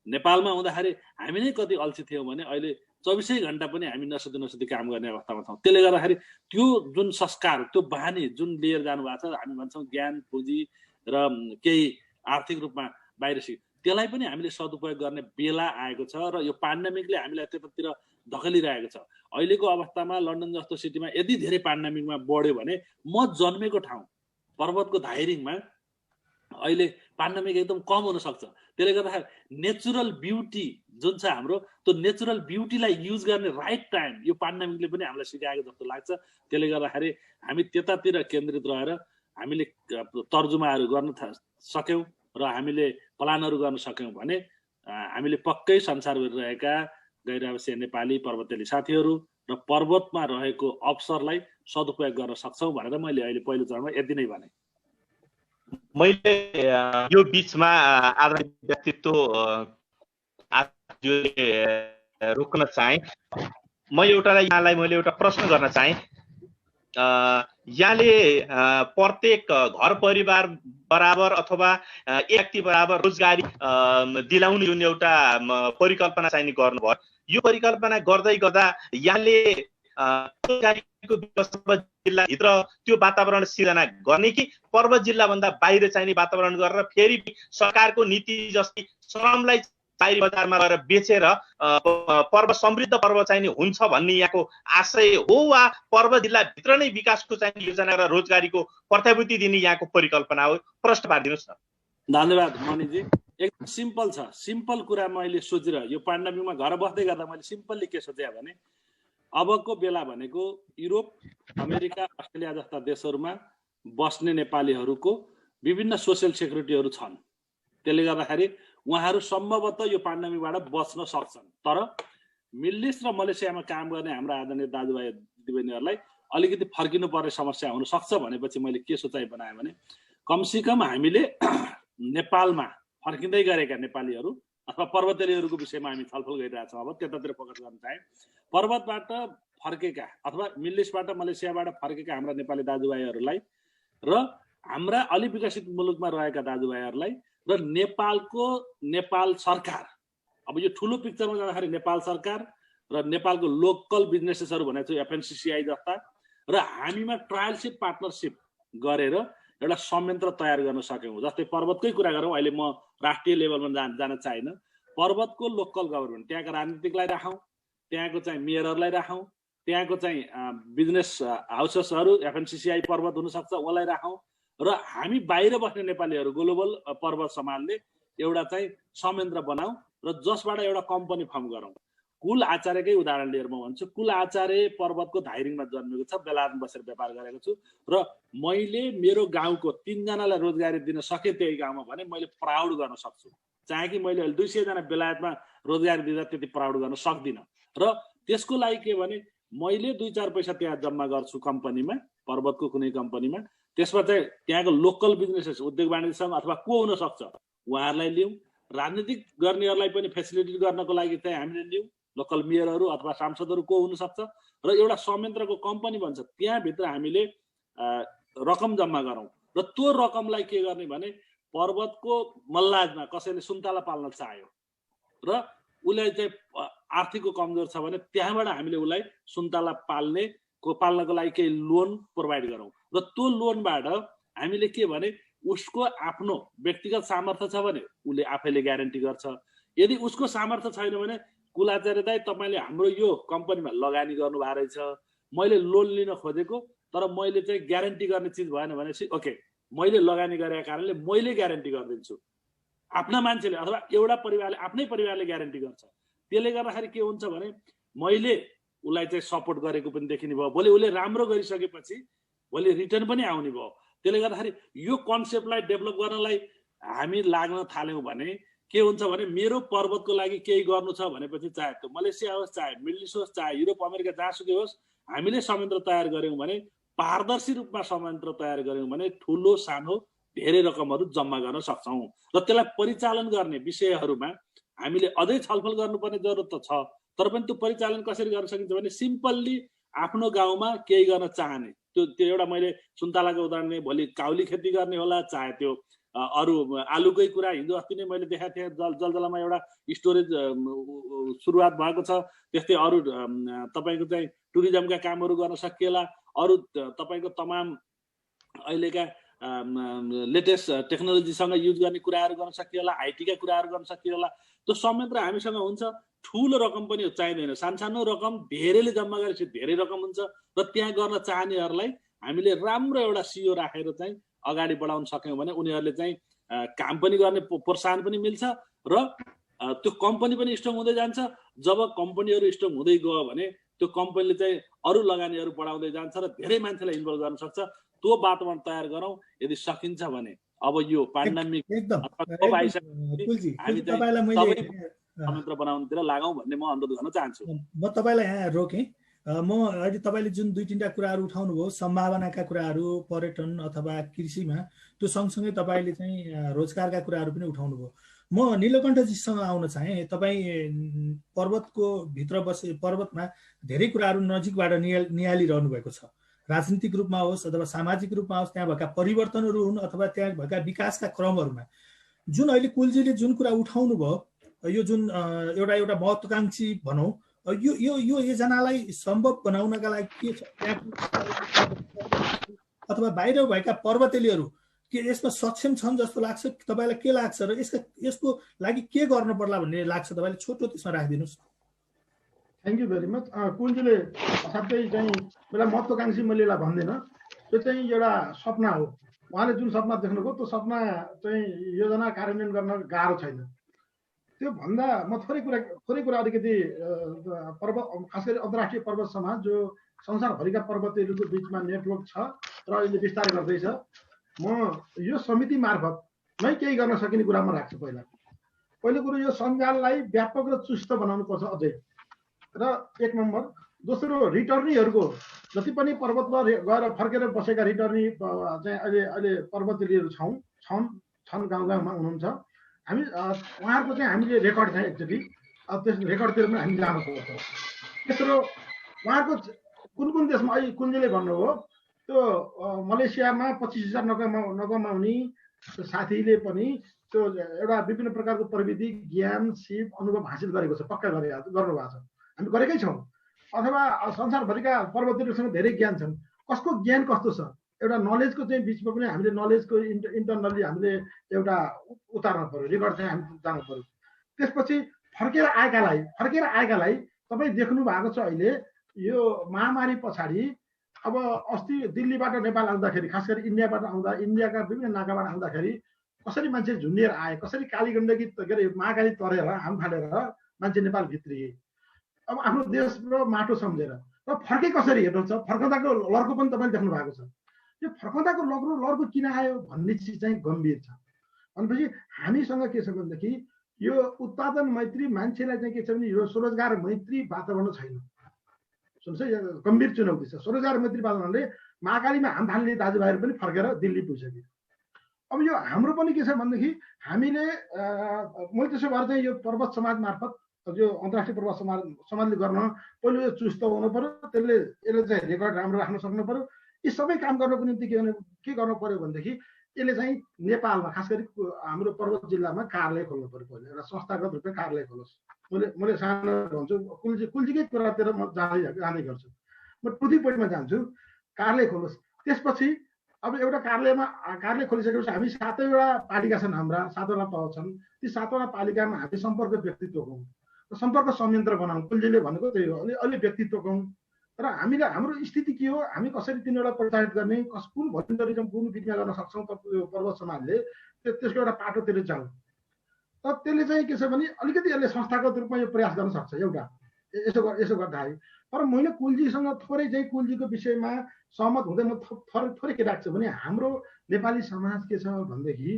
नेपालमा हुँदाखेरि हामी नै कति अल्छी थियौँ भने अहिले 24 घण्टा पनि हामी नसुती काम गर्ने अवस्थामा छौँ। त्यसले गर्दाखेरि त्यो जुन संस्कार, त्यो बानी जुन लिएर जानुभएको छ, हामी भन्छौँ ज्ञान, पुँजी र केही आर्थिक रूपमा बाहिर त्यसलाई पनि हामीले सदुपयोग गर्ने बेला आएको छ। र यो पेन्डेमिकले हामीलाई त्यतातिर धकेलिरहेको छ। अहिलेको अवस्थामा लन्डन जस्तो सिटीमा यदि धेरै पेन्डेमिकमा बढ्यो भने म जन्मेको ठाउँ पर्वतको धाइरिङमा अहिले पेन्डेमिक एकदम कम हुन सक्छ। त्यसले गर्दाखेरि नेचुरल ब्युटी जुन छ हाम्रो, त्यो नेचुरल ब्युटीलाई युज गर्ने राइट टाइम यो पेन्डेमिकले पनि हामीलाई सिकाएको जस्तो लाग्छ। त्यसले गर्दाखेरि हामी त्यतातिर केन्द्रित रहेर हामीले तर्जुमाहरू गर्न सक्यौँ र हामीले प्लानहरू गर्न सक्यौँ भने हामीले पक्कै संसारभरि रहेका गैर-आवासीय नेपाली पर्वतेली साथीहरू र पर्वतमा रहेको अवसरलाई सदुपयोग गर्न सक्छौँ भनेर मैले अहिले पहिलो चरणमा यति नै भने। मैले यो बिचमा आदरणीय व्यक्तित्व रोक्न चाहे। यहाँलाई मैले एउटा प्रश्न गर्न चाहे। यहाँले प्रत्येक घर परिवार बराबर अथवा एक व्यक्ति बराबर रोजगारी दिलाउने जुन एउटा परिकल्पना चाहिँ गर्नुभयो, यो परिकल्पना गर्दै गर्दा यहाँले रोजगारीको व्यवस्था जिल्लाभित्र त्यो वातावरण सिर्जना गर्ने कि पर्वत जिल्लाभन्दा बाहिर चाहिने वातावरण गरेर फेरि सरकारको नीति जस्तै श्रमलाई बाहिरी बजारमा गएर बेचेर पर्वत समृद्ध पर्वत चाहिने हुन्छ भन्ने यहाँको आशय हो, वा पर्वत जिल्लाभित्र नै विकासको चाहिने योजना र रोजगारीको प्रत्याभूति दिने यहाँको परिकल्पना हो? प्रश्न पारिदिनुहोस् न। धन्यवाद मणिजी। एकदम सिम्पल छ। सिम्पल कुरा मैले सोचिरहेँ। यो पेन्डेमिकमा घर बस्दै गर्दा मैले सिम्पल्ली के सोचेँ भने अबको बेला भनेको युरोप, अमेरिका, अस्ट्रेलिया जस्ता देशहरूमा बस्ने नेपालीहरूको विभिन्न सोसियल सेक्युरिटीहरू छन्। त्यसले गर्दाखेरि उहाँहरू सम्भवतः यो पेन्डेमिकबाट बच्न सक्छन्। तर मिडल इस्ट र मलेसियामा काम गर्ने हाम्रा आदरणीय दाजुभाइ दिदीबहिनीहरूलाई अलिकति फर्किनु पर्ने समस्या हुन सक्छ भनेपछि मैले के सोचाइ बनाएँ भने कमसेकम हामीले नेपालमा फर्किँदै गरेका नेपालीहरू अथवा पर्वतेलीहरूको विषयमा हामी छलफल गरिरहेछौँ। अब त्यतातिर फोकस गर्न चाहे पर्वतबाट फर्केका अथवा मिल्लिसबाट मलेसियाबाट फर्केका हाम्रा नेपाली दाजुभाइहरूलाई र हाम्रा अलि विकसित मुलुकमा रहेका दाजुभाइहरूलाई र नेपाल सरकार, अब यो ठुलो पिक्चरमा जाँदाखेरि नेपाल सरकार र नेपालको लोकल बिजनेसेसहरू भनेको छु एफएनसीसीआई जस्ता र हामीमा ट्रायलसिप पार्टनरसिप गरेर एउटा संयन्त्र तयार गर्न सक्यौँ। जस्तै पर्वतकै कुरा गरौँ, अहिले म राष्ट्रिय लेभलमा जान चाहिन्न, पर्वतको लोकल गभर्मेन्ट त्यहाँका राजनीतिकलाई राखौँ, त्यहाँको चाहिँ मेयरहरूलाई राखौँ, त्यहाँको चाहिँ बिजनेस हाउसेसहरू एफएनसीसीआई पर्वत हुनसक्छ उहाँलाई राखौँ र हामी बाहिर बस्ने नेपालीहरू ग्लोबल पर्वत समाजले एउटा चाहिँ संयन्त्र बनाऊ र जसबाट एउटा कम्पनी फर्म गरौँ। कुल आचार्यकै उदाहरण लिएर म भन्छु, कुल आचार्य पर्वतको धाइरिङमा जन्मेको छ, बेलायतमा बसेर व्यापार गरेको छु र मैले मेरो गाउँको 3 जनालाई रोजगारी दिन सकेँ त्यही गाउँमा भने मैले प्राउड गर्न सक्छु। चाहे कि मैले अहिले 200 जना बेलायतमा रोजगारी दिँदा त्यति प्राउड गर्न सक्दिनँ र त्यसको लागि के भने मैले 2-4 पैसा त्यहाँ जम्मा गर्छु कम्पनीमा, पर्वतको कुनै कम्पनीमा, त्यसमा चाहिँ त्यहाँको लोकल बिजनेसेस उद्योग वाणिज्यसँग अथवा को हुन सक्छ उहाँहरूलाई लियौँ, राजनीतिक गर्नेहरूलाई पनि फेसिलिटी गर्नको लागि चाहिँ हामीले लियौँ, लोकल मेयरहरू अथवा सांसदहरू को हुन सक्छ र एउटा संयन्त्रको कम्पनी भन्छ त्यहाँभित्र हामीले रकम जम्मा गरौँ र त्यो रकमलाई के गर्ने भने पर्वतको मल्लाजमा कसैले सुन्तला पाल्न चाह्यो र उसले चाहिँ आर्थिकको कमजोर छ भने त्यहाँबाट हामीले उसलाई सुन्तला पाल्नको लागि केही लोन प्रोभाइड गरौँ र त्यो लोनबाट हामीले के भने उसको आफ्नो व्यक्तिगत सामर्थ्य छ भने उसले आफैले ग्यारेन्टी गर्छ। यदि उसको सामर्थ्य छैन भने कुलाचार्य दाइ तपाईँले हाम्रो यो कम्पनीमा लगानी गर्नुभएको रहेछ, मैले लोन लिन खोजेको तर मैले चाहिँ ग्यारेन्टी गर्ने चिज भएन भनेपछि ओके मैले लगानी गरेका कारणले मैले ग्यारेन्टी गरिदिन्छु। आफ्ना मान्छेले अथवा एउटा परिवारले आफ्नै परिवारले ग्यारेन्टी गर्छ। त्यसले गर्दाखेरि के हुन्छ भने मैले उसलाई चाहिँ सपोर्ट गरेको पनि देखिने भयो, भोलि उसले राम्रो गरिसकेपछि भोलि रिटर्न पनि आउने भयो। त्यसले गर्दाखेरि यो कन्सेप्टलाई डेभलप गर्नलाई हामी लाग्न थाल्यौँ भने के हुन्छ भने मेरो पर्वतको लागि केही गर्नु छ भनेपछि चाहे त्यो मलेसिया होस्, चाहे मिडल इस्ट होस्, चाहे युरोप अमेरिका जहाँसुकै होस्, हामीले संयन्त्र तयार गऱ्यौँ भने पारदर्शी रूपमा संयन्त्र तयार गऱ्यौँ भने ठुलो सानो धेरै रकमहरू जम्मा गर्न सक्छौँ र त्यसलाई परिचालन गर्ने विषयहरूमा हामीले अझै छलफल गर्नुपर्ने जरुरत त छ। तर पनि त्यो परिचालन कसरी गर्न सकिन्छ भने सिम्पल्ली आफ्नो गाउँमा केही गर्न चाहने त्यो एउटा मैले सुन्तलाको उदाहरण नै भोलि काउली खेती गर्ने होला, चाहे त्यो अरू आलुकै कुरा हिजो अस्ति नै मैले देखाएको थिएँ जलजलामा एउटा स्टोरेज सुरुवात भएको छ, त्यस्तै अरू तपाईँको चाहिँ टुरिज्मका कामहरू गर्न सकिएला, अरू तपाईँको तमाम अहिलेका लेटेस्ट टेक्नोलोजीसँग युज गर्ने कुराहरू गर्न सकिएला, आइटीका कुराहरू गर्न सकिएला। त्यो संयन्त्र हामीसँग हुन्छ, ठुलो रकम पनि चाहिँदैन, सानो रकम धेरैले जम्मा गरेपछि धेरै रकम हुन्छ र त्यहाँ गर्न चाहनेहरूलाई हामीले राम्रो एउटा सिओ राखेर चाहिँ अगाडि बढाउन सक्यौँ भने उनीहरूले चाहिँ काम पनि गर्ने प्रोत्साहन पनि मिल्छ र त्यो कम्पनी पनि स्ट्रङ हुँदै जान्छ। जब कम्पनीहरू स्ट्रङ हुँदै गयो भने त्यो कम्पनीले चाहिँ अरू लगानीहरू बढाउँदै जान्छ र धेरै मान्छेलाई इन्भल्भ गर्न सक्छ। त्यो वातावरण तयार गरौँ यदि सकिन्छ भने। अब यो पेन्डेमिक हामी संयन्त्र बनाउनुतिर लागौँ भन्ने म अनुरोध गर्न चाहन्छु। म तपाईँलाई यहाँ रोकेँ। म अहिले तपाईँले जुन 2-3टा कुराहरू उठाउनु भयो, सम्भावनाका कुराहरू पर्यटन अथवा कृषिमा, त्यो सँगसँगै तपाईँले चाहिँ रोजगारका कुराहरू पनि उठाउनु भयो। म नीलकण्ठजीसँग आउन चाहेँ। तपाईँ पर्वतको भित्र पर्वतमा धेरै कुराहरू नजिकबाट निहालिरहनु भएको छ, राजनीतिक रूपमा होस् अथवा सामाजिक रूपमा होस्, त्यहाँ भएका परिवर्तनहरू हुन् अथवा त्यहाँ भएका विकासका क्रमहरूमा जुन अहिले कुलजीले जुन कुरा उठाउनु भयो, यो जुन एउटा महत्त्वाकांक्षी भनौँ, यो यो यो योजनालाई सम्भव बनाउनका लागि के छ, अथवा बाहिर भएका पर्वतेलीहरू के यसमा सक्षम छन् जस्तो लाग्छ तपाईँलाई? के लाग्छ र यसको लागि के गर्नु पर्ला भन्ने लाग्छ तपाईँले? छोटो त्यसमा राखिदिनुहोस्। Thank you very much. कुलजीले असाध्यै चाहिँ मलाई महत्त्वाकांक्षी मैले यसलाई भन्दिनँ, त्यो चाहिँ एउटा सपना हो। उहाँले जुन सपना देख्नुभयो त्यो सपना चाहिँ योजना कार्यान्वयन गर्न गाह्रो छैन। त्यो भन्दा म थोरै कुरा अलिकति पर्वत, खास गरी अन्तर्राष्ट्रिय पर्वत समाज जो संसारभरिका पर्वतेहरूको बिचमा नेटवर्क छ र अहिले विस्तार गर्दैछ, म यो समिति मार्फत नै केही गर्न सकिने कुरामा राख्छु। पहिलो कुरो यो सञ्जाललाई व्यापक र चुस्त बनाउनु पर्छ अझै। र 1 नम्बर दोस्रो रिटर्नीहरूको जति पनि पर्वतमा गएर फर्केर बसेका रिटर्नी चाहिँ अहिले पर्वतेलीहरू छन् गाउँ गाउँमा हुनुहुन्छ। हामी उहाँहरूको चाहिँ हामीले रेकर्ड चाहिँ एक्चुअली त्यस रेकर्डतिर पनि हामी जानुपर्छ। तेस्रो उहाँहरूको कुन देशमा अहिले कुञ्जीले भन्नुभयो त्यो मलेसियामा 25,000 नकमाउने साथीले पनि त्यो एउटा विभिन्न प्रकारको प्रविधि ज्ञान सिप अनुभव हासिल गरेको छ, पक्का गर्नुभएको छ, हामी गरेकै छौँ। अथवा संसारभरिका पर्वतीहरूसँग धेरै ज्ञान छन्। कसको ज्ञान कस्तो छ एउटा नलेजको चाहिँ बिचमा पनि हामीले नलेजको इन्टरनली हामीले एउटा उतार्नु पर्यो, रेकर्ड चाहिँ हामी जानु पर्यो। त्यसपछि फर्केर आएकालाई तपाईँ देख्नु भएको छ अहिले यो महामारी पछाडि अब अस्ति दिल्लीबाट नेपाल आउँदाखेरि खास गरी इन्डियाबाट आउँदा इन्डियाका विभिन्न नाकाबाट आउँदाखेरि कसरी मान्छे झुन्डिएर आए, कसरी काली गण्डकी के अरे महाकाली तरेर हाम फालेर मान्छे नेपाल भित्रिए अब आफ्नो देश र माटो सम्झेर। र फर्के कसरी हेर्नुहुन्छ, फर्कँदाको लर्को पनि तपाईँले देख्नु भएको छ। यो फर्कँदाको लर्को किन आयो भन्ने चिज चाहिँ गम्भीर छ। भनेपछि हामीसँग के छ भनेदेखि यो उत्पादन मैत्री मान्छेलाई चाहिँ के छ भने यो स्वरोजगार मैत्री वातावरण छैन। सुन्नुहोस्, गम्भीर चुनौती छ। स्वरोजगार मैत्री वातावरणले महाकालीमा हाम फाल्ने दाजुभाइहरू पनि फर्केर दिल्ली पुगिसक्यो। अब यो हाम्रो पनि के छ भनेदेखि हामीले मैले त्यसो भएर चाहिँ यो पर्वत समाज मार्फत यो अन्तर्राष्ट्रिय पर्वत समाजले गर्न पहिलो यो चुस्त हुनु पर्यो, यसले चाहिँ रेकर्ड राम्रो राख्न सक्नु पर्यो। यी सबै काम गर्नको निम्ति के गर्नु पर्यो भनेदेखि यसले चाहिँ नेपालमा खास गरी हाम्रो पर्वत जिल्लामा कार्यालय खोल्नु पर्यो। पहिला एउटा संस्थागत रूपमा कार्यालय खोलोस्। मैले सानो भन्छु कुल्जीकै कुरातिर म जाँदै गर्छु, म टुदी पोइन्टमा जान्छु, कार्यालय खोलोस्। त्यसपछि अब एउटा कार्यालय खोलिसकेपछि हामी 7वटा पालिका छन्, हाम्रा 7वटा तह छन्। ती 7वटा पालिकामा हामी सम्पर्क व्यक्तित्व हौँ, सम्पर्क संयन्त्र बनाऊँ। कुल्जीले भनेको त्यही हो, अलि व्यक्तित्व हौँ। र हामीले हाम्रो स्थिति के हो, हामी कसरी तिनीहरूलाई प्रोत्साहित गर्ने, कुन भोलिन्टरिजम कुन विधिमा गर्न सक्छौँ पर्वत समाजले त्यसको एउटा पाटोतिर जाउँ। तर त्यसले चाहिँ के छ भने अलिकति यसले संस्थागत रूपमा यो प्रयास गर्न सक्छ एउटा यसो गर्दाखेरि। तर मैले कुल्जीसँग थोरै चाहिँ कुल्जीको विषयमा सहमत हुँदै म थोरै के राख्छु भने हाम्रो नेपाली समाज के छ भनेदेखि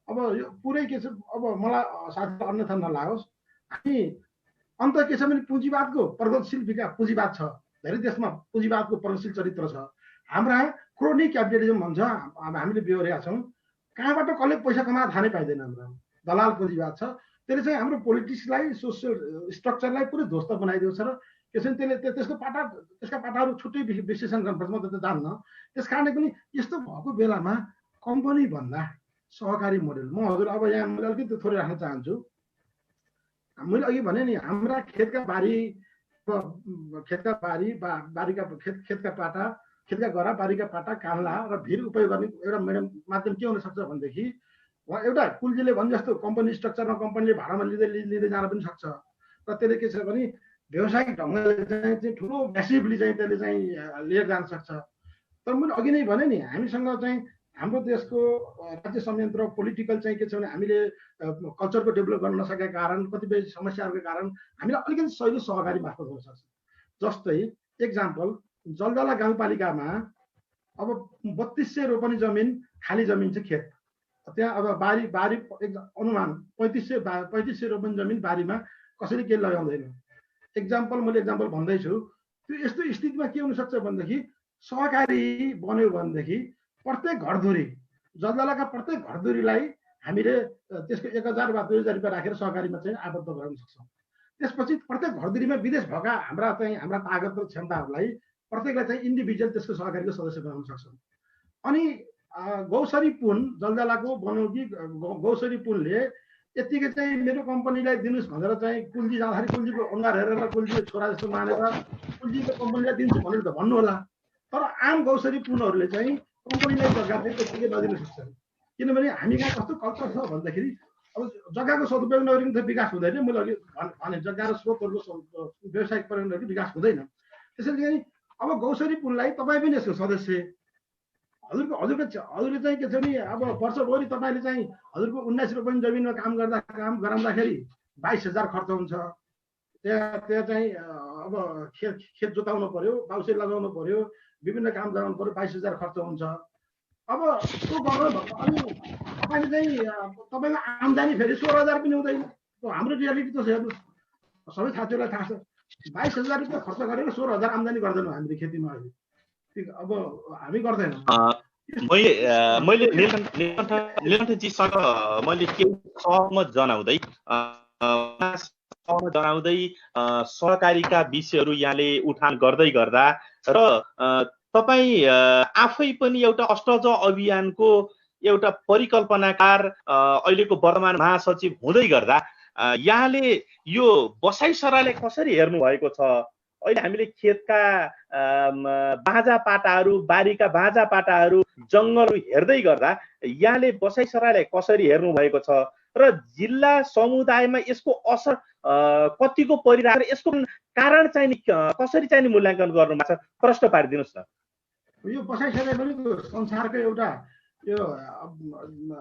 अब यो पुरै के छ, अब मलाई साथै अन्यथा नलागोस्, हामी अन्त के छ भने पुँजीवादको प्रगतिशील विकास पुँजीवाद छ, धेरै देशमा पुँजीवादको प्रगतिशील चरित्र छ। हाम्रा क्रोनिक क्यापिटलिजम भन्छ, हामीले बेहोरेका छौँ। कहाँबाट कसले पैसा कमाएर थाहा नै पाइँदैन। हाम्रो दलाल पुँजीवाद छ, त्यसले चाहिँ हाम्रो पोलिटिक्सलाई सोसियल स्ट्रक्चरलाई पुरै ध्वस्त बनाइदिएको छ। र त्यसैले त्यसका पाटाहरू छुट्टै विश्लेषण गर्नुपर्छ, म त जान्न। त्यस कारणले पनि यस्तो भएको बेलामा कम्पनी भन्दा सहकारी मोडेल, म हजुर अब यहाँ मैले अलिकति थोरै राख्न चाहन्छु। मैले अघि भने नि हाम्रा खेतका गरा बारीका पाटा कान्ला र भिर उपयोग गर्ने एउटा माध्यम के हुन सक्छ भनेदेखि एउटा कुल्जीले भने जस्तो कम्पनी स्ट्रक्चरमा कम्पनीले भाडामा लिँदै जान पनि सक्छ। र त्यसले के छ भने व्यावसायिक ढङ्गले चाहिँ ठुलो म्यासिभली चाहिँ त्यसले चाहिँ लिएर जान सक्छ। तर मैले अघि नै भने नि हामीसँग चाहिँ हाम्रो देशको राज्य संयन्त्र पोलिटिकल चाहिँ के छ भने हामीले कल्चरको डेभलप गर्न नसकेका कारण कतिपय समस्याहरूको कारण हामीलाई अलिकति सहिलो सहकारी मार्फत हुन सक्छ। जस्तै एक्जाम्पल जलजला गाउँपालिकामा अब 3200 रोपनी जमिन खाली जमिन छ खेत, त्यहाँ अब बारी अनुमान 3500 रोपनी जमिन बारीमा कसैले के लगाउँदैन। मैले एक्जाम्पल भन्दैछु। त्यो यस्तो स्थितिमा के हुनसक्छ भनेदेखि सहकारी बन्यो भनेदेखि प्रत्येक घरधुरी जलजलाका प्रत्येक घरधुरीलाई हामीले त्यसको 1000 वा 2000 रुपियाँ राखेर सहकारीमा चाहिँ आबद्ध गराउन सक्छौँ। त्यसपछि प्रत्येक घरधुरीमा विदेश भएका हाम्रा तागत र क्षमताहरूलाई प्रत्येकलाई चाहिँ इन्डिभिजुअल त्यसको सहकारीको सदस्य बनाउन सक्छौँ। अनि गौसरी पुन जलजलाको बनौटी गौसरी पुनले यतिकै चाहिँ मेरो कम्पनीलाई दिनुहोस् भनेर चाहिँ कुल्जी जाँदाखेरि कुल्जीको अनुहार हेरेर कुल्जीको छोरा जस्तो मानेर कुल्जीको कम्पनीलाई दिन्छु भनेर त भन्नु होला। तर आम गौसरी पुनहरूले चाहिँ कम्पनीलाई जग्गा चाहिँ त्यतिकै नदिन सक्छन्। किनभने हामी कहाँ कस्तो कल्चर छ भन्दाखेरि अब जग्गाको सदुपयोग नगरिकन त विकास हुँदैन। मैले अघि भने जग्गा र स्रोतहरूको व्यावसायिक प्रयोग नगरी विकास हुँदैन। त्यसैले चाहिँ अब गौसरी पुनलाई तपाईँ पनि यसको सदस्य, हजुरले चाहिँ के छ भने अब वर्षभरि तपाईँले चाहिँ हजुरको 19 रोपनी जमिनमा काम गराउँदाखेरि 22,000 खर्च हुन्छ। त्यहाँ चाहिँ अब खेत जोताउनु पर्यो, बाउसे लगाउनु पर्यो, विभिन्न काम गराउनु पर्यो, 22,000 खर्च हुन्छ। अब त्यो गर्नु अनि तपाईँले चाहिँ तपाईँको आम्दानी फेरि 16,000 पनि हुँदैन। हाम्रो रियालिटी त हेर्नुहोस्, सबै साथीहरूलाई थाहा छ। 22,000 रुपियाँ खर्च गरेर 16,000 आम्दानी गर्दैनौँ हामीले खेतीमा अहिले। अब हामी गर्दैनौँ। मैले नीलकण्ठजीसँग मैले केही सहमत जनाउँदै सहकारीका विषयहरू यहाँले उठान गर्दै गर्दा र तपाईँ आफै पनि एउटा अष्टज अभियानको एउटा परिकल्पनाकार अहिलेको वर्तमान महासचिव हुँदै गर्दा यहाँले यो बसाइसरालाई कसरी हेर्नु भएको छ? अहिले हामीले खेतका बाँझा पाटाहरू, बारीका बाँझा पाटाहरू, जङ्गलहरू हेर्दै गर्दा यहाँले बसाइसरालाई कसरी हेर्नु भएको छ र जिल्ला समुदायमा यसको असर कतिको परिरहेको र यसको कारण चाहिँ कसरी चाहिँ मूल्याङ्कन गर्नु भएको छ? प्रश्न पारिदिनुहोस् न। यो बसाइसराई पनि संसारको एउटा यो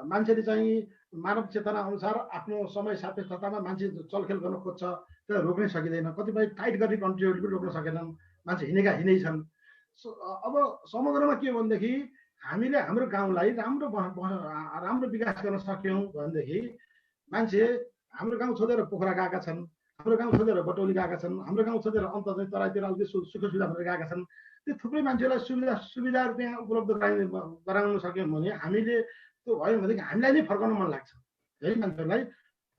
मान्छेले चाहिँ मानव चेतना अनुसार आफ्नो समय सापेक्षतामा मान्छे चलखेल गर्न खोज्छ, त्यो रोक्नै सकिँदैन। कतिपय टाइट गर्ने कन्ट्रीहरूले पनि रोक्न सकेनन्, मान्छे हिँडेकै छन्। अब समग्रमा के हो भनेदेखि हामीले हाम्रो गाउँलाई राम्रो विकास गर्न सक्यौँ भनेदेखि मान्छे हाम्रो गाउँ छोडेर पोखरा गएका छन्, हाम्रो गाउँ छोडेर बटौली गएका छन्, हाम्रो गाउँ छोडेर अन्त चाहिँ तराईतिर अलिकति सुख सुविधा भनेर गएका छन्। त्यो थुप्रै मान्छेलाई सुविधाहरू त्यहाँ उपलब्ध गराउन सक्यौँ भने हामीले त्यो भयो भनेदेखि हामीलाई नै फर्काउन मन लाग्छ है मान्छेहरूलाई।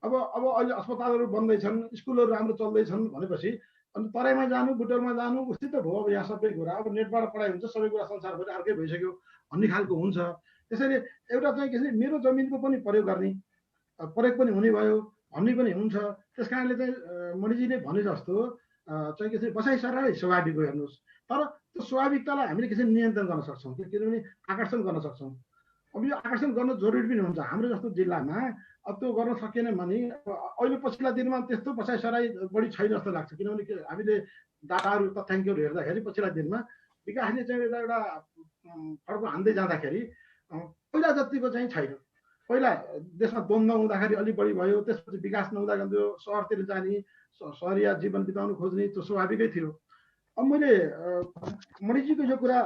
अब अहिले अस्पतालहरू बन्दैछन्, स्कुलहरू राम्रो चल्दैछन् भनेपछि अनि तराईमा जानु, बुटोलमा जानु उस्तै त भयो। अब यहाँ सबै कुरा अब नेटबाट पढाइ हुन्छ, सबै कुरा संसारभरि अर्कै भइसक्यो भन्ने खालको हुन्छ। त्यसैले एउटा चाहिँ के मेरो जमिनको पनि प्रयोग पनि हुने भयो भन्ने पनि हुन्छ। त्यस कारणले चाहिँ मणिजीले भने जस्तो चाहिँ के बसाइसराई स्वाभाविक हो हेर्नुहोस्। तर त्यो स्वाभाविकतालाई हामीले कसरी नियन्त्रण गर्न सक्छौँ, किनभने आकर्षण गर्न सक्छौँ। अब यो आकर्षण गर्न जरुरी पनि हुन्छ। हाम्रो जस्तो जिल्लामा अब त्यो गर्न सकेन भने अहिले पछिल्ला दिनमा त्यस्तो बसाइसराई बढी छैन जस्तो लाग्छ। किनभने हामीले डाटाहरू तथ्याङ्कहरू हेर्दाखेरि पछिल्ला दिनमा विकासले चाहिँ एउटा फड्को हान्दै जाँदाखेरि पहिला जतिको चाहिँ छैन। पहिला देशमा द्वन्द्व हुँदाखेरि अलिक बढी भयो, त्यसपछि विकास नहुँदा त्यो सहरतिर जाने, सहरिया जीवन बिताउनु खोज्ने त्यो स्वाभाविकै थियो। अब मैले मणिजीको यो कुरा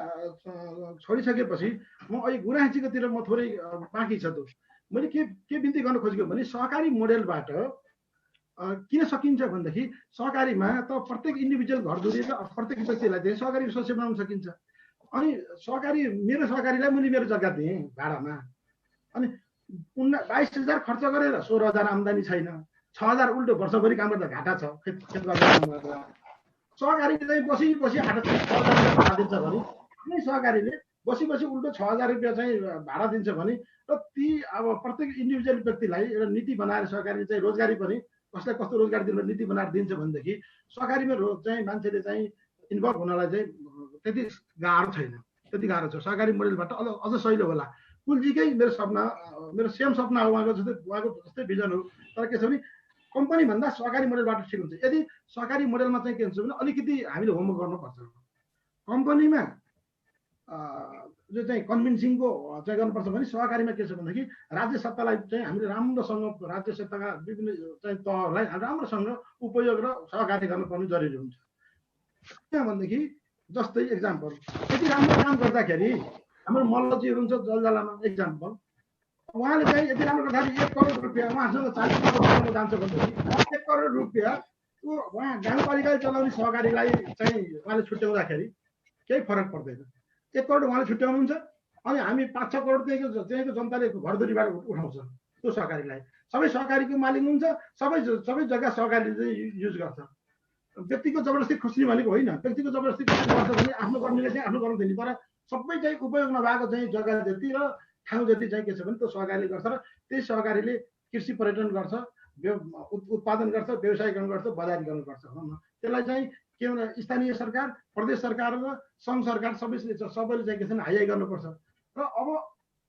छोडिसकेपछि म अहिले गुराँसीकोतिर म थोरै बाँकी छ। त्यो मैले के बिन्ती गर्न खोजेको भने सहकारी मोडेलबाट किन सकिन्छ भनेदेखि सहकारीमा त प्रत्येक इन्डिभिजुअल घरधुरी र प्रत्येक व्यक्तिलाई चाहिँ सहकारी सदस्य बनाउन सकिन्छ। अनि सहकारी मेरो सहकारीलाई मैले मेरो जग्गा दिएँ भाडामा, अनि 22,000 खर्च गरेर 16,000 आम्दानी छैन, 6,000 उल्टो वर्षभरि काम गर्दा घाटा छ। खेत गर्दा सहकारीले चाहिँ बसी हाट 6,000 भाडा दिन्छ भने कुनै सहकारीले बसी उल्टो 6,000 रुपियाँ चाहिँ भाडा दिन्छ भने र ती अब प्रत्येक इन्डिभिजुअल व्यक्तिलाई एउटा नीति बनाएर सहकारीले चाहिँ रोजगारी पनि कसलाई कस्तो रोजगारी दिनु नीति बनाएर दिन्छ भनेदेखि सहकारीमा चाहिँ मान्छेले चाहिँ इन्भल्भ हुनलाई चाहिँ त्यति गाह्रो छैन, त्यति गाह्रो छ। सहकारी मोडेलबाट अझ सहिलो होला। कुलजीकै मेरो सेम सपना हो, उहाँको जस्तै भिजन हो। तर के छ भने कम्पनी भन्दा सहकारी मोडेलबाट ठिक हुन्छ। यदि सहकारी मोडेलमा चाहिँ के हुन्छ भने अलिकति हामीले होमवर्क गर्नुपर्छ। कम्पनीमा जो चाहिँ कन्भिन्सिङको चाहिँ गर्नुपर्छ भने सहकारीमा के छ भनेदेखि राज्य सत्तालाई चाहिँ हामीले राम्रोसँग राज्य सत्ताका विभिन्न चाहिँ तहहरूलाई राम्रोसँग उपयोग र सहकारी गर्नुपर्ने जरुरी हुन्छ। किनभनेदेखि जस्तै एक्जाम्पल यति राम्रो काम गर्दाखेरि हाम्रो मल्लजी हुनुहुन्छ जलजलामा एक्जाम्पल, उहाँले चाहिँ यति राम्रो गर्दाखेरि 1 करोड रुपियाँ उहाँसँग 40 करोड जान्छ भनेदेखि 1 करोड रुपियाँ त्यो उहाँ गाउँपालिकाले चलाउने सहकारीलाई चाहिँ उहाँले छुट्याउँदाखेरि केही फरक पर्दैन। 1 करोड उहाँले छुट्याउनुहुन्छ अनि हामी 5-6 करोड त्यहीँको जनताले घरधुरीबाट उठाउँछ त्यो सहकारीलाई। सबै सहकारीको मालिक हुन्छ, सबै जग्गा सहकारीले चाहिँ युज गर्छ। व्यक्तिको जबरजस्ती खुस्ने भनेको होइन, व्यक्तिको जबरजस्ती गर्छ भने आफ्नो गर्नेले चाहिँ आफ्नो गर्न दिने, तर सबै चाहिँ उपयोग नभएको चाहिँ जग्गा जति र ठाउँ जति चाहिँ के छ भने त्यो सहकारीले गर्छ र त्यही सहकारीले कृषि पर्यटन गर्छ, उत्पादन गर्छ, व्यवसायीकरण गर्छ, बजारीकरण गर्छ। त्यसलाई चाहिँ के भने स्थानीय सरकार, प्रदेश सरकार र सङ्घ सरकार सबैले चाहिँ के छ भने हाई गर्नुपर्छ। र अब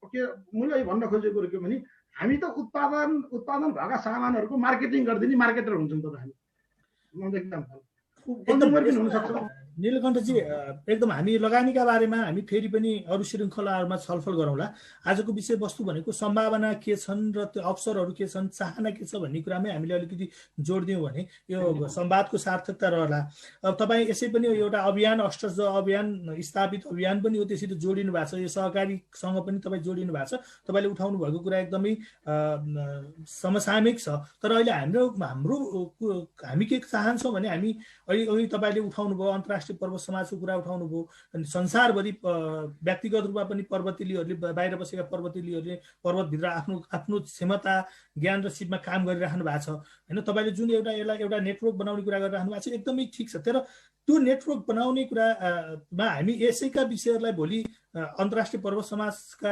के मैले भन्न खोजेको कुरो के भने हामी त उत्पादन भएका सामानहरूको मार्केटिङ गरिदिने मार्केटर हुन्छौँ। त हामी कन्ज्युमर पनि हुन सक्छौँ। नीलकण्ठजी, एकदम हामी लगानीका बारेमा हामी फेरि पनि अरू श्रृङ्खलाहरूमा छलफल गरौँला। आजको विषयवस्तु भनेको सम्भावना के छन् र त्यो अवसरहरू के छन्, चाहना के छ भन्ने कुरामै हामीले अलिकति जोड दियौँ भने यो संवादको सार्थकता रहला। अब तपाईँ यसै पनि एउटा अभियान, अष्टज अभियान स्थापित अभियान पनि हो, त्यसरी जोडिनु भएको छ, यो सहकारीसँग पनि तपाईँ जोडिनु भएको छ। तपाईँले उठाउनु भएको कुरा एकदमै समसामयिक छ। तर अहिले हामी के चाहन्छौँ भने हामी अहिले तपाईँले उठाउनु भयो अन्तर्राष्ट्रिय पर्वत समाजको कुरा उठाउनु भयो, अनि संसारभरि व्यक्तिगत रूपमा पनि पर्वतेलीहरूले, बाहिर बसेका पर्वतेलीहरूले पर्वतभित्र आफ्नो आफ्नो क्षमता ज्ञान र सिपमा काम गरिराख्नु भएको छ होइन। तपाईँले जुन यसलाई एउटा नेटवर्क बनाउने कुरा गरिराख्नु भएको छ एकदमै ठिक छ। तर त्यो नेटवर्क बनाउने कुरामा हामी यसैका विषयहरूलाई भोलि अन्तर्राष्ट्रिय पर्वत समाजका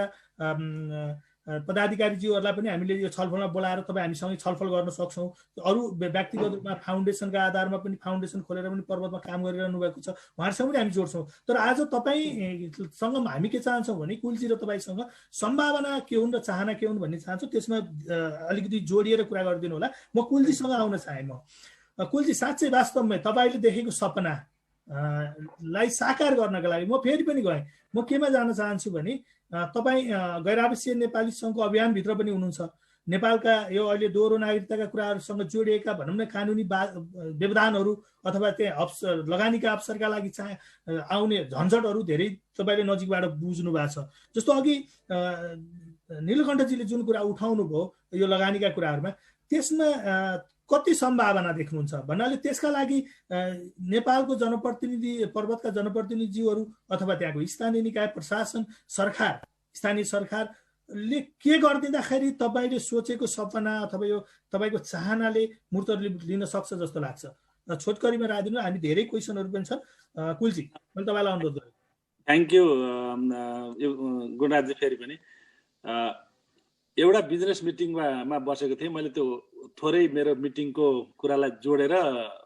पदाधिकारीज्यूहरूलाई पनि हामीले यो छलफलमा बोलाएर तपाईँ हामीसँगै छलफल गर्न सक्छौँ। अरू व्यक्तिगत रूपमा फाउन्डेसनका आधारमा पनि फाउन्डेसन खोलेर पनि पर्वतमा काम गरिरहनु भएको छ, उहाँहरूसँग पनि हामी जोड्छौँ। तर आज तपाईँसँग हामी के चाहन्छौँ भने कुलजी र तपाईँसँग सम्भावना के हुन् र चाहना के हुन् भन्ने चाहन्छौँ। त्यसमा अलिकति जोडिएर कुरा गरिदिनु होला। म कुलजीसँग आउन चाहेँ। कुलजी, साँच्चै वास्तवमै तपाईँले देखेको सपना लाई साकार गर्नका लागि म फेरि पनि गएँ। म केमा जान चाहन्छु भने तपाईँ गैर आवासीय नेपाली सङ्घको अभियानभित्र पनि हुनुहुन्छ। नेपालका यो अहिले दोहोरो नागरिकताका कुराहरूसँग जोडिएका भनौँ न कानुनी व्यवधानहरू अथवा त्यहाँ लगानीका अवसरका लागि आउने झन्झटहरू धेरै तपाईँले नजिकबाट बुझ्नु भएको छ। जस्तो अघि नीलकण्ठजीले जुन कुरा उठाउनु भयो यो लगानीका कुराहरूमा, त्यसमा कति सम्भावना देख्नुहुन्छ भन्नाले त्यसका लागि नेपालको जनप्रतिनिधि, पर्वतका जनप्रतिनिधिज्यूहरू अथवा त्यहाँको स्थानीय निकाय, प्रशासन, सरकार, स्थानीय सरकारले के गरिदिँदाखेरि तपाईँले सोचेको सपना अथवा यो तपाईँको चाहनाले मूर्त लिन सक्छ जस्तो लाग्छ? छोटकरीमा राखिदिनु, हामी धेरै क्वेसनहरू पनि छन्। कुलजी, मैले तपाईँलाई अनुरोध गरेँ। थ्याङ्क यू गुणराजजी। फेरि पनि एउटा बिजनेस मिटिङमा बसेको थिएँ मैले, त्यो थोरै मेरो मिटिङको कुरालाई जोडेर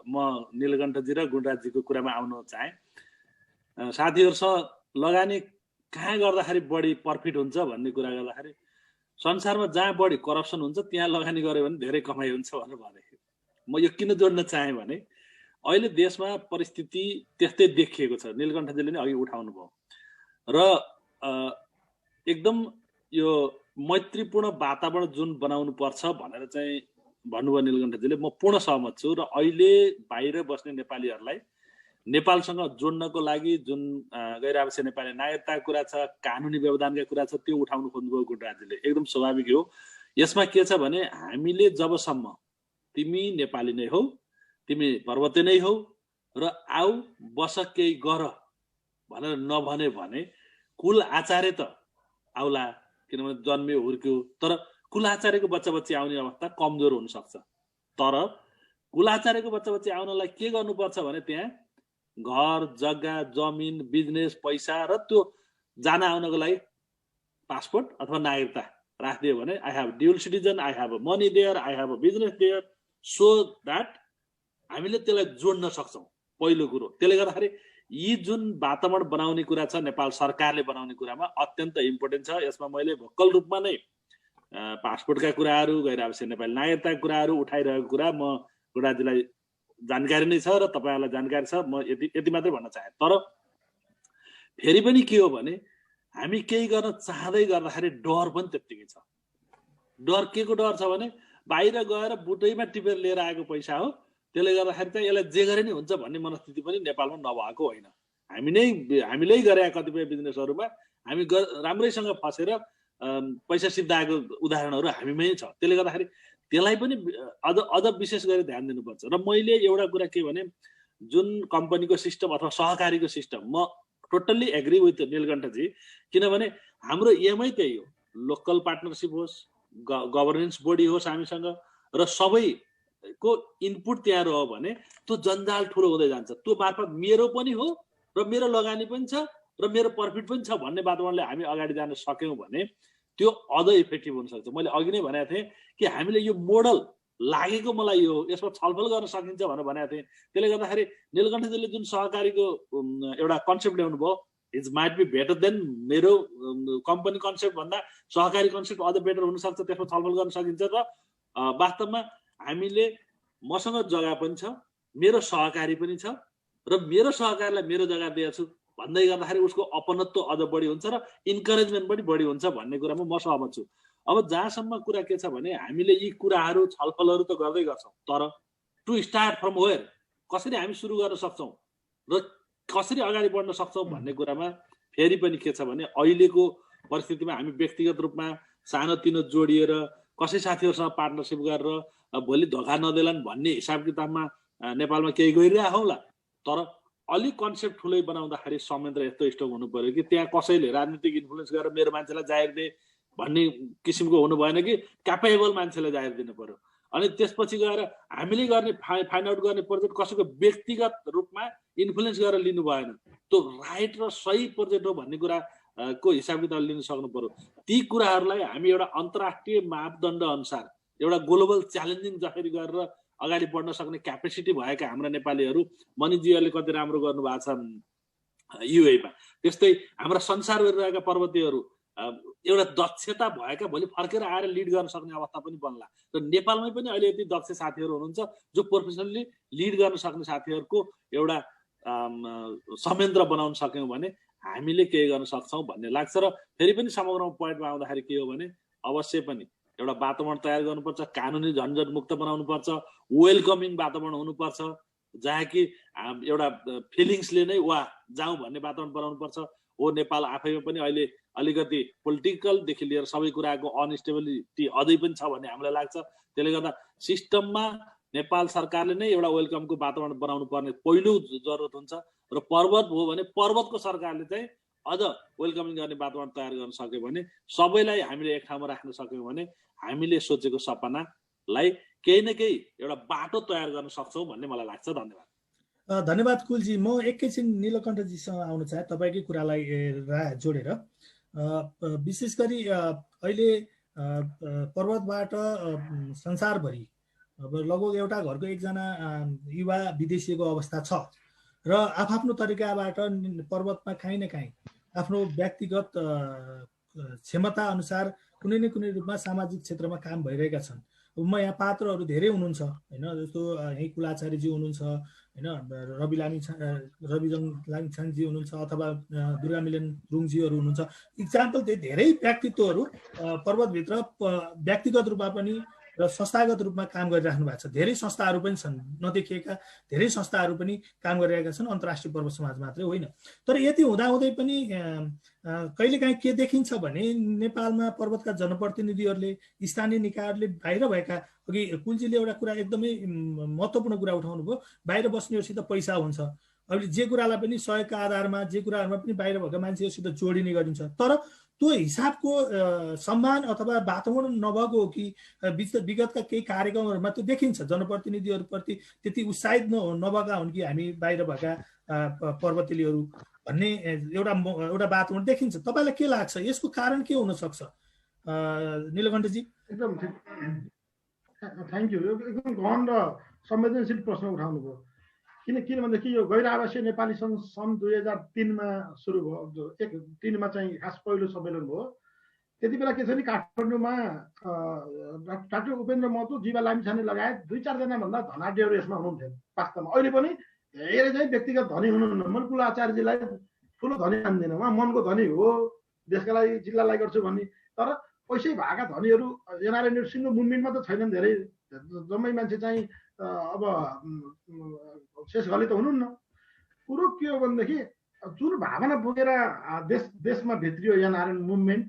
म नीलकण्ठजी र गुणराजजीको कुरामा आउन चाहेँ। साथीहरूसँग लगानी कहाँ गर्दाखेरि बढी प्रफिट हुन्छ भन्ने कुरा गर्दाखेरि संसारमा जहाँ बढी करप्सन हुन्छ त्यहाँ लगानी गऱ्यो भने धेरै कमाइ हुन्छ भनेर भने। म यो किन जोड्न चाहेँ भने अहिले देशमा परिस्थिति त्यस्तै देखिएको छ, नीलकण्ठजीले नै अघि उठाउनु भयो। र एकदम यो मैत्रीपूर्ण वातावरण जुन बनाउनु पर्छ भनेर चाहिँ भन्नुभयो नीलकण्ठजीले, म पूर्ण सहमत छु। र अहिले बाहिर बस्ने नेपालीहरूलाई नेपालसँग जोड्नको लागि जुन गैर आवासीय नेपाली नागरिकताको कुरा छ, कानुनी व्यवधानका कुरा छ, त्यो उठाउनु खोज्नुभयो गुणराजजीले। एकदम स्वाभाविक हो। यसमा के छ भने हामीले जबसम्म तिमी नेपाली नै हौ, तिमी पर्वते नै हौ र आऊ बस केही गर भनेर नभने भने कुल आचार्य त आउला, किनभने जन्मियो हुर्क्यो, तर कुलाचार्यको बच्चा बच्ची आउने अवस्था कमजोर हुनसक्छ। तर कुलाचार्यको बच्चा बच्ची आउनलाई के गर्नुपर्छ भने त्यहाँ घर जग्गा जमिन बिजनेस पैसा र त्यो जान आउनको लागि पासपोर्ट अथवा नागरिकता राखिदियो भने I have dual citizen, I have money there, I have business there, so that हामीले त्यसलाई जोड्न सक्छौँ। पहिलो कुरो त्यसले गर्दाखेरि यी जुन वातावरण बनाउने कुरा छ नेपाल सरकारले बनाउने कुरामा अत्यन्त इम्पोर्टेन्ट छ। यसमा मैले भक्कल रूपमा नै पासपोर्टका कुराहरू, गैर आवासीय नेपाली नागरिकताका कुराहरू उठाइरहेको कुरा म गुणराजजीलाई जानकारी नै छ र तपाईँहरूलाई जानकारी छ। म यति मात्रै भन्न चाहे। तर फेरि पनि के हो भने हामी केही गर्न चाहँदै गर्दाखेरि डर पनि त्यत्तिकै छ। डर के को डर छ भने बाहिर गएर बुटैमा टिपेर लिएर आएको पैसा हो, त्यसले गर्दाखेरि चाहिँ यसलाई जे गरे नै हुन्छ भन्ने मनस्थिति पनि नेपालमा नभएको होइन। हामीले गरेका कतिपय बिजनेसहरूमा हामी राम्रैसँग फसेर पैसा सिद्धाएको उदाहरणहरू हामीमै छ। त्यसले गर्दाखेरि त्यसलाई पनि अझ विशेष गरी ध्यान दिनुपर्छ। र मैले एउटा कुरा के भने जुन कम्पनीको सिस्टम अथवा सहकारीको सिस्टम, म टोटल्ली एग्री विथ नीलकण्ठजी, किनभने हाम्रो एमै त्यही हो, लोकल पार्टनरसिप होस्, गभर्नेन्स बडी होस् हामीसँग, र सबैको इनपुट त्यहाँ रह्यो भने त्यो जन्जाल ठुलो हुँदै जान्छ। त्यो मार्फत मेरो पनि हो र मेरो लगानी पनि छ र मेरो प्रफिट पनि छ भन्ने वातावरणले हामी अगाडि जान सक्यौँ भने त्यो अझ इफेक्टिभ हुनसक्छ। मैले अघि नै भनेको थिएँ कि हामीले यो मोडल लागेको मलाई यो यसमा छलफल गर्न सकिन्छ भनेर भनेको थिएँ। त्यसले गर्दाखेरि नीलकण्ठजीले जुन सहकारीको एउटा कन्सेप्ट ल्याउनु भयो, it's might be better than मेरो कम्पनी कन्सेप्ट भन्दा सहकारी कन्सेप्ट अझ बेटर हुनसक्छ। त्यसमा छलफल गर्न सकिन्छ। र वास्तवमा हामीले मसँग जग्गा पनि छ, मेरो सहकारी पनि छ, र मेरो सहकारीलाई मेरो जग्गा दिएको छु भन्दै गर्दाखेरि उसको अपनत्व अझ बढी हुन्छ र इन्करेजमेन्ट पनि बढी हुन्छ भन्ने कुरामा म सहमत छु। अब जहाँसम्म कुरा के छ भने हामीले यी कुराहरू छलफलहरू त गर्दै गर्छौँ, तर टु स्टार्ट फ्रम वेयर, कसरी हामी सुरु गर्न सक्छौँ र कसरी अगाडि बढ्न सक्छौँ भन्ने कुरामा फेरि पनि के छ भने अहिलेको परिस्थितिमा हामी व्यक्तिगत रूपमा सानोतिनो जोडिएर कसै साथीहरूसँग पार्टनरसिप गरेर भोलि धोका नदेलान् भन्ने हिसाब किताबमा नेपालमा केही गरिरहेको होला, तर अलिक कन्सेप्ट ठुलै बनाउँदाखेरि संयन्त्र यस्तो स्ट्रङ हुनु पर्यो कि त्यहाँ कसैले राजनीतिक इन्फ्लुएन्स गरेर मेरो मान्छेलाई जाहेर दिए भन्ने किसिमको हुनु भएन कि क्यापेबल मान्छेलाई जाहेर दिनु पर्यो। अनि त्यसपछि गएर हामीले गर्ने फाइन्ड आउट गर्ने प्रोजेक्ट कसैको व्यक्तिगत रूपमा इन्फ्लुएन्स गरेर लिनु भएन, त्यो राइट र सही प्रोजेक्ट हो भन्ने कुरा को हिसाब किताब लिन सक्नु पर्यो। ती कुराहरूलाई हामी एउटा अन्तर्राष्ट्रिय मापदण्ड अनुसार एउटा ग्लोबल च्यालेन्जिङ जसरी गरेर अगाडि बढ्न सक्ने क्यापेसिटी भएका हाम्रा नेपालीहरू, मनिजीहरूले कति राम्रो गर्नुभएको छ युएमा, त्यस्तै हाम्रा संसारभरि रहेका पर्वतीयहरू एउटा दक्षता भएका भोलि फर्केर आएर लिड गर्न सक्ने अवस्था पनि बन्ला। र नेपालमै पनि अहिले यति दक्ष साथीहरू हुनुहुन्छ जो प्रोफेसनली लिड गर्न सक्ने साथीहरूको एउटा संयन्त्र बनाउन सक्यौँ भने हामीले केही गर्न सक्छौँ भन्ने लाग्छ। र फेरि पनि समग्र पोइन्टमा आउँदाखेरि के हो भने अवश्य पनि एउटा वातावरण तयार गर्नुपर्छ, कानुनी झन्झट मुक्त बनाउनुपर्छ, वेलकमिङ वातावरण हुनुपर्छ, जहाँ कि एउटा फिलिङ्सले नै वा जाउँ भन्ने वातावरण बनाउनुपर्छ। हो नेपाल आफैमा पनि अहिले अलिकति पोलिटिकलदेखि लिएर सबै कुराको अनस्टेबिलिटी अझै पनि छ भन्ने हामीलाई लाग्छ। त्यसले गर्दा सिस्टममा नेपाल सरकारले नै एउटा वेलकमको वातावरण बनाउनु पर्ने पहिलो जरुरत हुन्छ। र पर्वत हो भने पर्वतको सरकारले चाहिँ अझ वेलकमिङ गर्ने वातावरण तयार गर्न सक्यो भने, सबैलाई हामीले एक ठाउँमा राख्न सक्यौँ भने हामीले सोचेको सपनालाई केही न केही एउटा बाटो तयार गर्न सक्छौँ भन्ने मलाई लाग्छ। धन्यवाद। धन्यवाद कुलजी। म एकैछिन नीलकण्ठजीसँग आउन चाहे तपाईँकै कुरालाई जोडेर। विशेष गरी अहिले पर्वतबाट संसारभरि अब लगभग एउटा घरको एकजना युवा विदेशीको अवस्था छ र आफ्नो तरिकाबाट पर्वतमा काहीँ न काहीँ आफ्नो व्यक्तिगत क्षमता अनुसार कुनै न कुनै रूपमा सामाजिक क्षेत्रमा काम भइरहेका छन्। अब म यहाँ पात्रहरू धेरै हुनुहुन्छ होइन, जस्तो यहीँ कुलाचार्यजी हुनुहुन्छ होइन, रविजङ लामिछाङजी हुनुहुन्छ अथवा दुर्गामिलन रुङजीहरू हुनुहुन्छ। इक्जाम्पल धेरै व्यक्तित्वहरू पर्वतभित्र व्यक्तिगत रूपमा पनि र संस्थागत रूपमा काम गरिराख्नु भएको छ। धेरै संस्थाहरू पनि छन्, नदेखिएका धेरै संस्थाहरू पनि काम गरिरहेका छन्, अन्तर्राष्ट्रिय पर्वत समाज मात्रै होइन। तर यति हुँदाहुँदै पनि कहिलेकाहीँ के देखिन्छ भने नेपालमा पर्वतका जनप्रतिनिधिहरूले, स्थानीय निकायहरूले बाहिर भएका, अघि कुलजीले एउटा कुरा एकदमै महत्त्वपूर्ण कुरा उठाउनु भयो, बाहिर बस्नेहरूसित पैसा हुन्छ। अब जे कुरालाई पनि सहयोगका आधारमा जे कुराहरूमा पनि बाहिर भएका मान्छेहरूसित जोडिने गरिन्छ, तर त्यो हिसाबको सम्मान अथवा वातावरण नभएको हो कि विगतका केही कार्यक्रमहरूमा त्यो देखिन्छ, जनप्रतिनिधिहरूप्रति त्यति उत्साहित नभएका हुन् कि हामी बाहिर भएका पर्वतेलीहरू भन्ने एउटा वातावरण देखिन्छ। तपाईँलाई के लाग्छ, यसको कारण के हुन सक्छ? नीलकण्ठजी। एकदम ठिक, थ्याङ्क यू। एकदम गहन र संवेदनशील प्रश्न उठाउनु भयो। किनभनेदेखि यो गैर आवासीय नेपाली सङ्घ सन् 2003मा सुरु भयो, 3मा चाहिँ खास पहिलो सम्मेलन भयो। त्यति बेला के छ भने काठमाडौँमा डाक्टर उपेन्द्र महतो, जीवा लामिछाने लगायत 2-4 जना भन्दा धनाढ्यहरू यसमा हुनुहुन्थ्यो वास्तवमा। अहिले पनि धेरै चाहिँ व्यक्तिगत धनी हुनुहुन्न। म कुल आचार्यजीलाई ठुलो धनी मान्दिनँ, उहाँ मनको धनी हो, देशका लागि जिल्लालाई गर्छु भन्ने, तर पैसै भएका धनीहरू एनआरएन सिङ्गो मुभमेन्टमा त छैनन्। धेरै जम्मै मान्छे चाहिँ अब शेष गली त हुनुहुन्न। कुरो के हो भनेदेखि जुन भावना बोकेर देशमा भित्रियो एनआरएन मुभमेन्ट,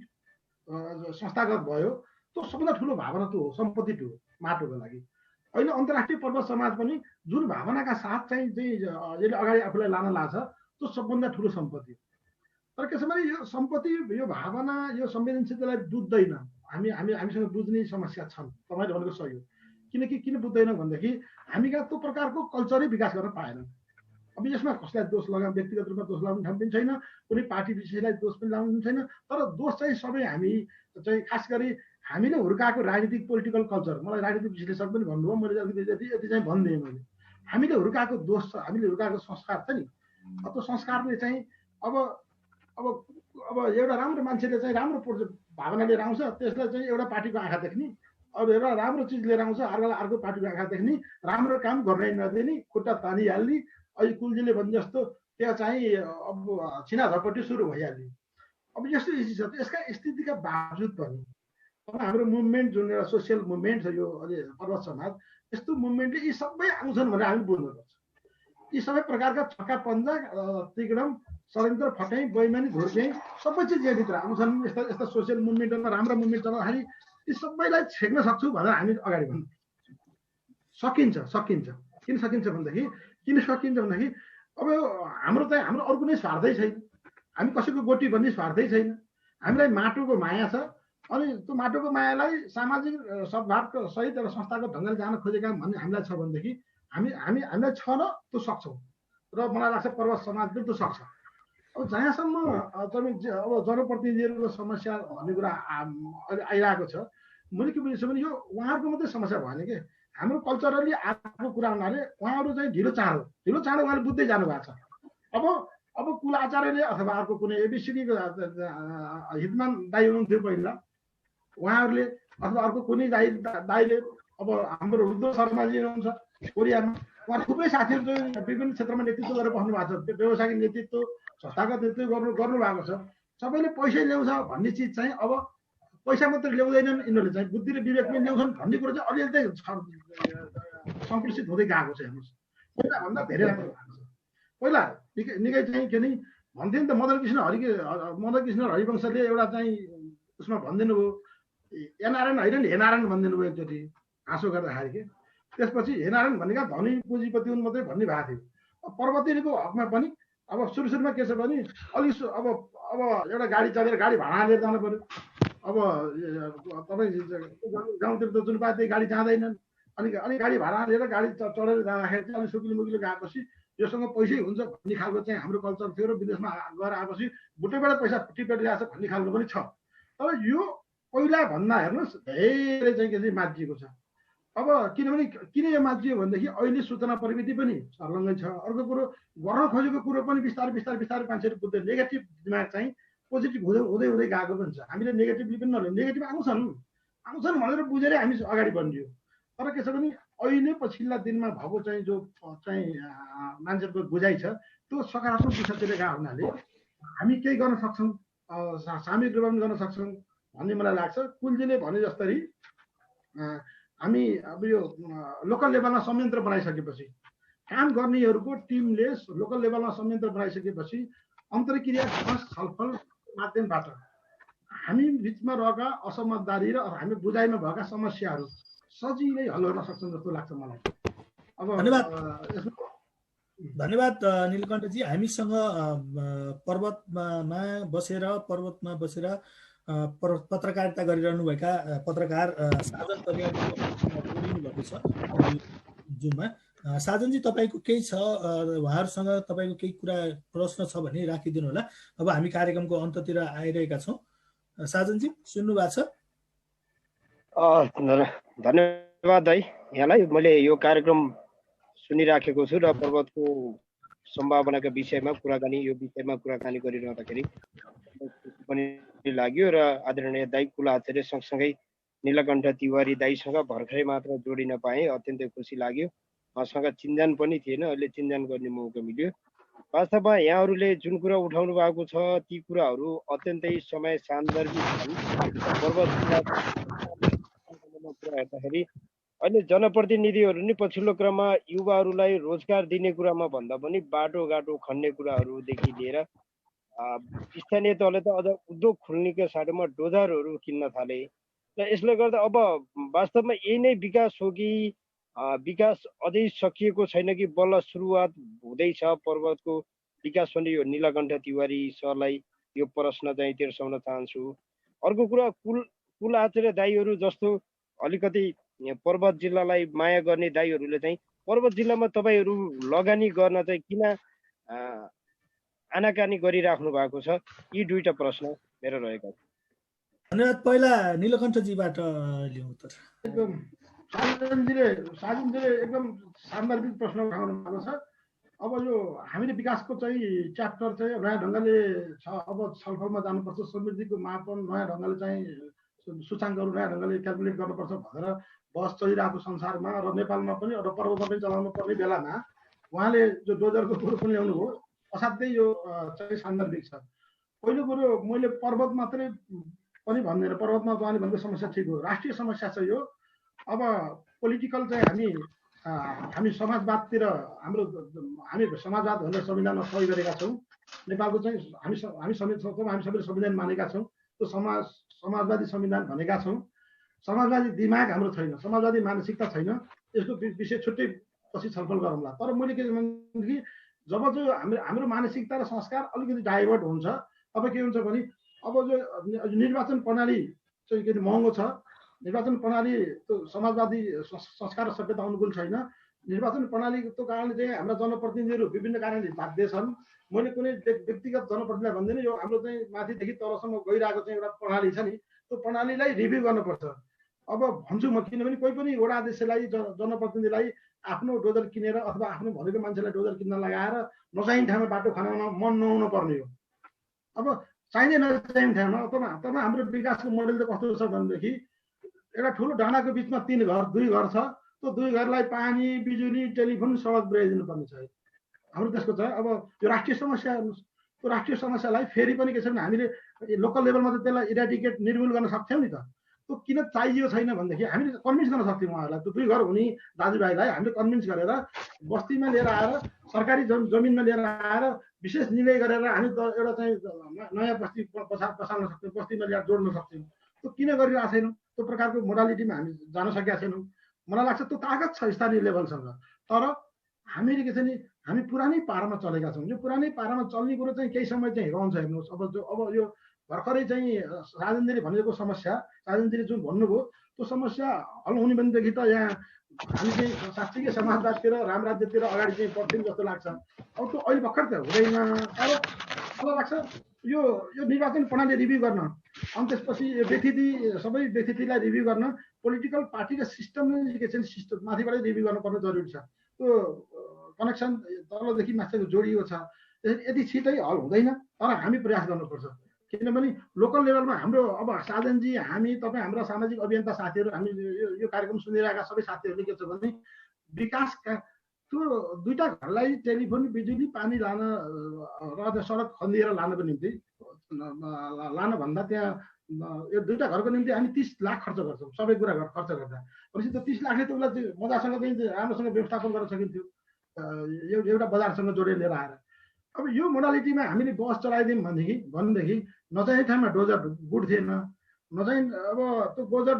संस्थागत भयो, त्यो सबभन्दा ठुलो भावना त्यो हो, सम्पत्ति ठुलो माटोको लागि होइन। अन्तर्राष्ट्रिय पर्वत समाज पनि जुन भावनाका साथ चाहिँ यसले अगाडि आफूलाई लान लाग्छ, त्यो सबभन्दा ठुलो सम्पत्ति। तर के छ भने यो सम्पत्ति, यो भावना, यो संवेदनशीलतालाई बुझ्दैन। हामीसँग बुझ्ने समस्या छन्, तपाईँले भनेको सही हो। किन बुझ्दैनौँ भनेदेखि हामी कहाँ त्यो प्रकारको कल्चरै विकास गर्न पाएनौँ। अब यसमा कसैलाई दोष लगाउँ, व्यक्तिगत रूपमा दोष लगाउने ठाउँ पनि छैन, कुनै पार्टी विशेषलाई दोष पनि लगाउनु छैन। तर दोष चाहिँ सबै हामी चाहिँ खास गरी हामीले हुर्काएको राजनीतिक पोलिटिकल कल्चर, मलाई राजनीतिक विश्लेषक पनि भन्नुभयो, मैले यति चाहिँ भनिदिएँ। मैले हामीले हुर्काएको दोष छ, हामीले हुर्काएको संस्कार छ नि, त्यो संस्कारले चाहिँ अब एउटा राम्रो मान्छेले चाहिँ राम्रो भावना लिएर आउँछ, त्यसलाई चाहिँ एउटा पार्टीको आँखा देख्ने, अब एउटा राम्रो चिज लिएर आउँछ, अर्को पार्टीको आँखा देख्ने, राम्रो काम गर्नै नदिने, खुट्टा तानिहाल्ने, अहिले कुलजीले भने जस्तो त्यहाँ चाहिँ अब छिनाझपटी सुरु भइहाल्यो। अब यस्तो स्थिति छ, यसका स्थितिका बावजुद पनि अब हाम्रो मुभमेन्ट जुन एउटा सोसियल मुभमेन्ट छ यो अहिले पर्वत समाज, यस्तो मुभमेन्टले यी सबै आउँछन् भनेर हामी बुझ्नुपर्छ। यी सबै प्रकारका छक्का पन्जा तिगडम षड्यन्त्र फटाइ बैमानी धुर्क्याइ सबै चिज यहाँभित्र आउँछन्। यस्ता यस्ता सोसियल मुभमेन्टमा राम्रो मुभमेन्ट चलाउँदाखेरि यी सबैलाई छेक्न सक्छु भनेर हामी अगाडि बढ्नु सकिन्छ। किन सकिन्छ भन्दाखेरि अब हाम्रो चाहिँ हाम्रो अरू कुनै स्वार्थै छैन, हामी कसैको गोटी भन्ने स्वार्थै छैन। हामीलाई माटोको माया छ, अनि त्यो माटोको मायालाई सामाजिक सद्भावको सहित एउटा संस्थाको ढङ्गले जान खोजेका भन्ने हामीलाई छ भनेदेखि हामीलाई छ न त्यो सक्छौँ र मलाई लाग्छ पर्वत समाजले त्यो सक्छ। अब जहाँसम्म तपाईँ अब जनप्रतिनिधिहरूको समस्या भन्ने कुरा अहिले आइरहेको छ, मैले के बुझेछु भने यो उहाँहरूको मात्रै समस्या भएन कि हाम्रो कल्चरली आएको कुरा हुनाले उहाँहरू चाहिँ ढिलो चाँडो उहाँले बुझ्दै जानु भएको छ। अब कुल आचार्यले अथवा अर्को कुनै एबिसिडीको हितमान दाई हुनुहुन्थ्यो पहिला, उहाँहरूले अथवा अर्को कुनै दाईले अब हाम्रो रुद्र शर्माजी हुनुहुन्छ कोरियामा, उहाँ थुप्रै साथीहरू चाहिँ विभिन्न क्षेत्रमा नेतृत्व गरेर बस्नु भएको छ, व्यवसायिक नेतृत्व संस्थागत नेतृत्व गर्नु भएको छ। सबैले पैसै ल्याउँछ भन्ने चिज चाहिँ अब पैसा मात्रै ल्याउँदैनन्, यिनीहरूले चाहिँ बुद्धि र विवेक पनि ल्याउँछन् भन्ने कुरो चाहिँ अलिअलि सङ्कुचित हुँदै गएको छ। हेर्नुहोस्, पहिलाभन्दा धेरै राम्रो भएको छ। पहिला निकै चाहिँ के नि भन्थ्यो नि त, मदन कृष्ण हरिवंशले एउटा चाहिँ उसमा भनिदिनु भयो, एनारायण होइन नि हेनारायण भनिदिनु भयो एकचोटि हाँसो गर्दाखेरि के। त्यसपछि हेनारायण भनेका धनी पुँजीपति हुन् मात्रै भन्ने भएको थियो। पर्वतीको हकमा पनि अब सुरुमा के छ भने अलिक अब एउटा गाडी चलेर गाडी भाडा लिएर जानु पर्यो। अब तपाईँ गाउँतिर त जुन पाए त्यही गाडी जाँदैनन्, अनि गाडी भाडा लिएर गाडी चढेर जाँदाखेरि चाहिँ अलिक सुकिलो मुकिलो गएपछि योसँग पैसै हुन्छ भन्ने खालको चाहिँ हाम्रो कल्चर थियो र विदेशमा गएर आएपछि बुटैबाट पैसा टिपेर ल्याएको छ भन्ने खालको पनि छ। तर यो पहिला भन्दा हेर्नुहोस् धेरै चाहिँ के चाहिँ माजिएको छ। अब किनभने किन यो माजियो भनेदेखि अहिले सूचना प्रविधि पनि सर्लङ्गै छ। अर्को कुरो गर्न खोजेको कुरो पनि बिस्तारै मान्छेहरू बुझ्दै नेगेटिभ दिमाग चाहिँ पोजिटिभ हुँदै गएको पनि छ। हामीले नेगेटिभली पनि नलियो, नेगेटिभ आउँछन् भनेर बुझेरै हामी अगाडि बढियो। तर के छ भने अहिले पछिल्ला दिनमा भएको चाहिँ जो चाहिँ मान्छेहरूको बुझाइ छ त्यो सकारात्मक दिशातिर गएको हुनाले हामी केही गर्न सक्छौँ, सामूहिक रूपमा गर्न सक्छौँ भन्ने मलाई लाग्छ। कुलजीले भने जस्तै हामी अब यो लोकल लेभलमा संयन्त्र बनाइसकेपछि काम गर्नेहरूको टिमले लोकल लेभलमा संयन्त्र बनाइसकेपछि अन्तर्क्रिया छलफल माध्यमबाट हामी बिचमा रहेका असमझदारी र हामी बुझाइमा भएका समस्याहरू सजिलै हल गर्न सक्छन् जस्तो लाग्छ मलाई। अब धन्यवाद नीलकण्ठजी। हामीसँग पर्वतमा बसेर पत्रकारिता गरिरहनुभएका पत्रकार साजन परियार भएको छ जुनमा। साजनजी तपाईँको केही छ, उहाँहरूसँग तपाईँको केही कुरा प्रश्न छ भने राखिदिनु होला। अब हामी कार्यक्रमको अन्ततिर आइरहेका छौँ। साजनजी सुन्नु भएको छ? धन्यवाद दाइ यहाँलाई। मैले यो कार्यक्रम सुनिराखेको छु र पर्वतको सम्भावनाका विषयमा कुराकानी गरिरहँदाखेरि पनि लाग्यो र आदरणीय दाइ कुल आचार्य सँगसँगै नीलकण्ठ तिवारी दाइसँग भर्खरै मात्र जोडिन पाएँ, अत्यन्तै खुसी लाग्यो। उहाँसँग चिन्जान पनि थिएन, अहिले चिन्जान गर्ने मौका मिल्यो। वास्तवमा यहाँहरूले जुन कुरा उठाउनु भएको छ ती कुराहरू अत्यन्तै समय सान्दर्भिक छन्। पर्वत कुरा हेर्दाखेरि अहिले जनप्रतिनिधिहरू नै पछिल्लो क्रममा युवाहरूलाई रोजगार दिने कुरामा भन्दा पनि बाटोघाटो खन्ने कुराहरूदेखि लिएर स्थानीय तहले त अझ उद्योग खोल्नेको साटोमा डोजरहरू किन्न थाले र यसले गर्दा अब वास्तवमा यही नै विकास हो कि विकास अझै सकिएको छैन कि बल्ल सुरुवात हुँदैछ पर्वतको विकास भन्ने यो नीलकण्ठ तिवारी सरलाई यो प्रश्न चाहिँ तिर्साउन चाहन्छु। अर्को कुरा कुल आचार्य दाइहरू जस्तो अलिकति पर्वत जिल्लालाई माया गर्ने दाइहरूले चाहिँ पर्वत जिल्लामा तपाईँहरू लगानी गर्न चाहिँ किन आनाकानी गरिराख्नु भएको छ? यी दुईटा प्रश्न मेरो रहेका छन्। धन्यवाद। पहिला नीलकण्ठजीबाट लिउँ उत्तर। एकदम साजनजीले एकदम सान्दर्भिक प्रश्न उठाउनु भएको छ। अब यो हामीले विकासको चाहिँ च्याप्टर चाहिँ नयाँ ढङ्गले छ। अब छलफलमा जानुपर्छ, समृद्धिको मापन नयाँ ढङ्गले चाहिँ सूचाङ्कहरू नयाँ ढङ्गले क्यालकुलेट गर्नुपर्छ भनेर बहस चलिरहेको संसारमा र नेपालमा पनि र पर्वतमा पनि चलाउनु पर्ने बेलामा उहाँले जो डोजरको कुरो पनि ल्याउनु भयो असाध्यै यो चाहिँ सान्दर्भिक छ। पहिलो कुरो मैले पर्वत मात्रै पनि भन्दैन, पर्वतमा उहाँले भनेको समस्या ठिक हो, राष्ट्रिय समस्या छ यो। अब पोलिटिकल चाहिँ हामी समाजवादतिर हामी समाजवाद भनेर संविधानमा सही गरेका छौँ। नेपालको चाहिँ हामी समेत छौँ, हामी सबैले संविधान मानेका छौँ, त्यो समाजवादी संविधान भनेका छौँ। समाजवादी दिमाग हाम्रो छैन, समाजवादी मानसिकता छैन, यसको विषय छुट्टै पछि छलफल गरौँला। तर मैले के भने कि जब जो हाम्रो मानसिकता र संस्कार अलिकति डाइभर्ट हुन्छ, अब के हुन्छ भने अब जो निर्वाचन प्रणाली चाहिँ के महँगो छ, निर्वाचन प्रणाली त्यो समाजवादी संस्कार र सभ्यता अनुकूल छैन, निर्वाचन प्रणालीको कारणले चाहिँ हाम्रा जनप्रतिनिधिहरू विभिन्न कारणले बाध्य छन्। मैले कुनै व्यक्तिगत जनप्रतिनिधिलाई भन्दैन, यो हाम्रो चाहिँ माथिदेखि तलसम्म गइरहेको चाहिँ एउटा प्रणाली छ नि, त्यो प्रणालीलाई रिभ्यू गर्नुपर्छ। अब भन्छु म, किनभने कोही पनि वडा अध्यक्षलाई जनप्रतिनिधिलाई आफ्नो डोजर किनेर अथवा आफ्नो भनेको मान्छेलाई डोजर किन्न लगाएर नचाहिने ठाउँमा बाटो खनाउन मन नहुनु पर्ने हो। अब चाहिने नचाहिने ठाउँमा अब हाम्रो विकासको मोडेल त कस्तो छ भनेदेखि एउटा ठुलो डाँडाको बिचमा 2 घर छ, त्यो 2 घरलाई पानी, बिजुली, टेलिफोन, सडक बनाइदिनु पर्ने छ हाम्रो देशको छ। अब यो राष्ट्रिय समस्या, त्यो राष्ट्रिय समस्यालाई फेरि पनि के छ भने हामीले लोकल लेभलमा त त्यसलाई इराडिकेट निर्मूल गर्न सक्छौँ नि त। त्यो किन चाहियो छैन भनेदेखि हामीले कन्भिन्स गर्न सक्छौँ उहाँहरूलाई, त्यो 2 घर हुने दाजुभाइलाई हामीले कन्भिन्स गरेर बस्तीमा लिएर आएर सरकारी जमिनमा लिएर आएर विशेष निर्णय गरेर हामी एउटा चाहिँ नयाँ बस्ती बसाल्न सक्छौँ, बस्तीमा ल्याएर जोड्न सक्छौँ। त्यो किन गरिरहेको छैनौँ? त्यो प्रकारको मोडालिटीमा हामी जान सकेका छैनौँ। मलाई लाग्छ त्यो ताकत छ स्थानीय लेभलसँग। तर हामीले के छ नि, हामी पुरानै पारामा चलेका छौँ। यो पुरानै पारामा चल्ने कुरो चाहिँ केही समय चाहिँ रहन्छ। हेर्नुहोस्, अब यो भर्खरै चाहिँ राजेन्द्रले भनेको समस्या, राजेन्द्रले जुन भन्नुभयो त्यो समस्या हल हुने भनेदेखि त यहाँ हामी चाहिँ शास्त्रीय समाजवादतिर रामराज्यतिर अगाडि चाहिँ बढ्थ्यौँ जस्तो लाग्छ। अब त्यो अहिले भर्खर त हुँदैन। तर मलाई लाग्छ यो निर्वाचन प्रणाली रिभ्यू गर्न, अनि त्यसपछि सबै व्यक्तिलाई रिभ्यू गर्न पोलिटिकल पार्टी र सिस्टम सिस्टम माथिबाटै रिभ्यू गर्नुपर्ने जरुरी छ। त्यो कनेक्सन तलदेखि माथिको जोडिएको छ, यति छिटै हल हुँदैन। तर हामी प्रयास गर्नुपर्छ, किनभने लोकल लेभलमा हाम्रो अब साधनजी, हामी तपाईँ हाम्रा सामाजिक अभियन्ता साथीहरू, हामी यो कार्यक्रम सुनिरहेका सबै साथीहरूले के छ भने विकासका त्यो 2टा घरलाई टेलिफोन, बिजुली, पानी लान र सडक खनिएर लानको निम्ति लान भन्दा त्यहाँ यो 2टा घरको निम्ति हामी 30 लाख खर्च गर्छौँ सबै कुरा खर्च गर्दा। भनेपछि त्यो 30 लाखले त उसलाई मजासँग चाहिँ राम्रोसँग व्यवस्थापन गर्न सकिन्थ्यो एउटा बजारसँग जोडेर लिएर आएर। अब यो मोडालिटीमा हामीले बस चलाइदियौँ भनेदेखि नचाहिने ठाउँमा डोजर बुढ्थेन, नचाहिने अब त्यो डोजर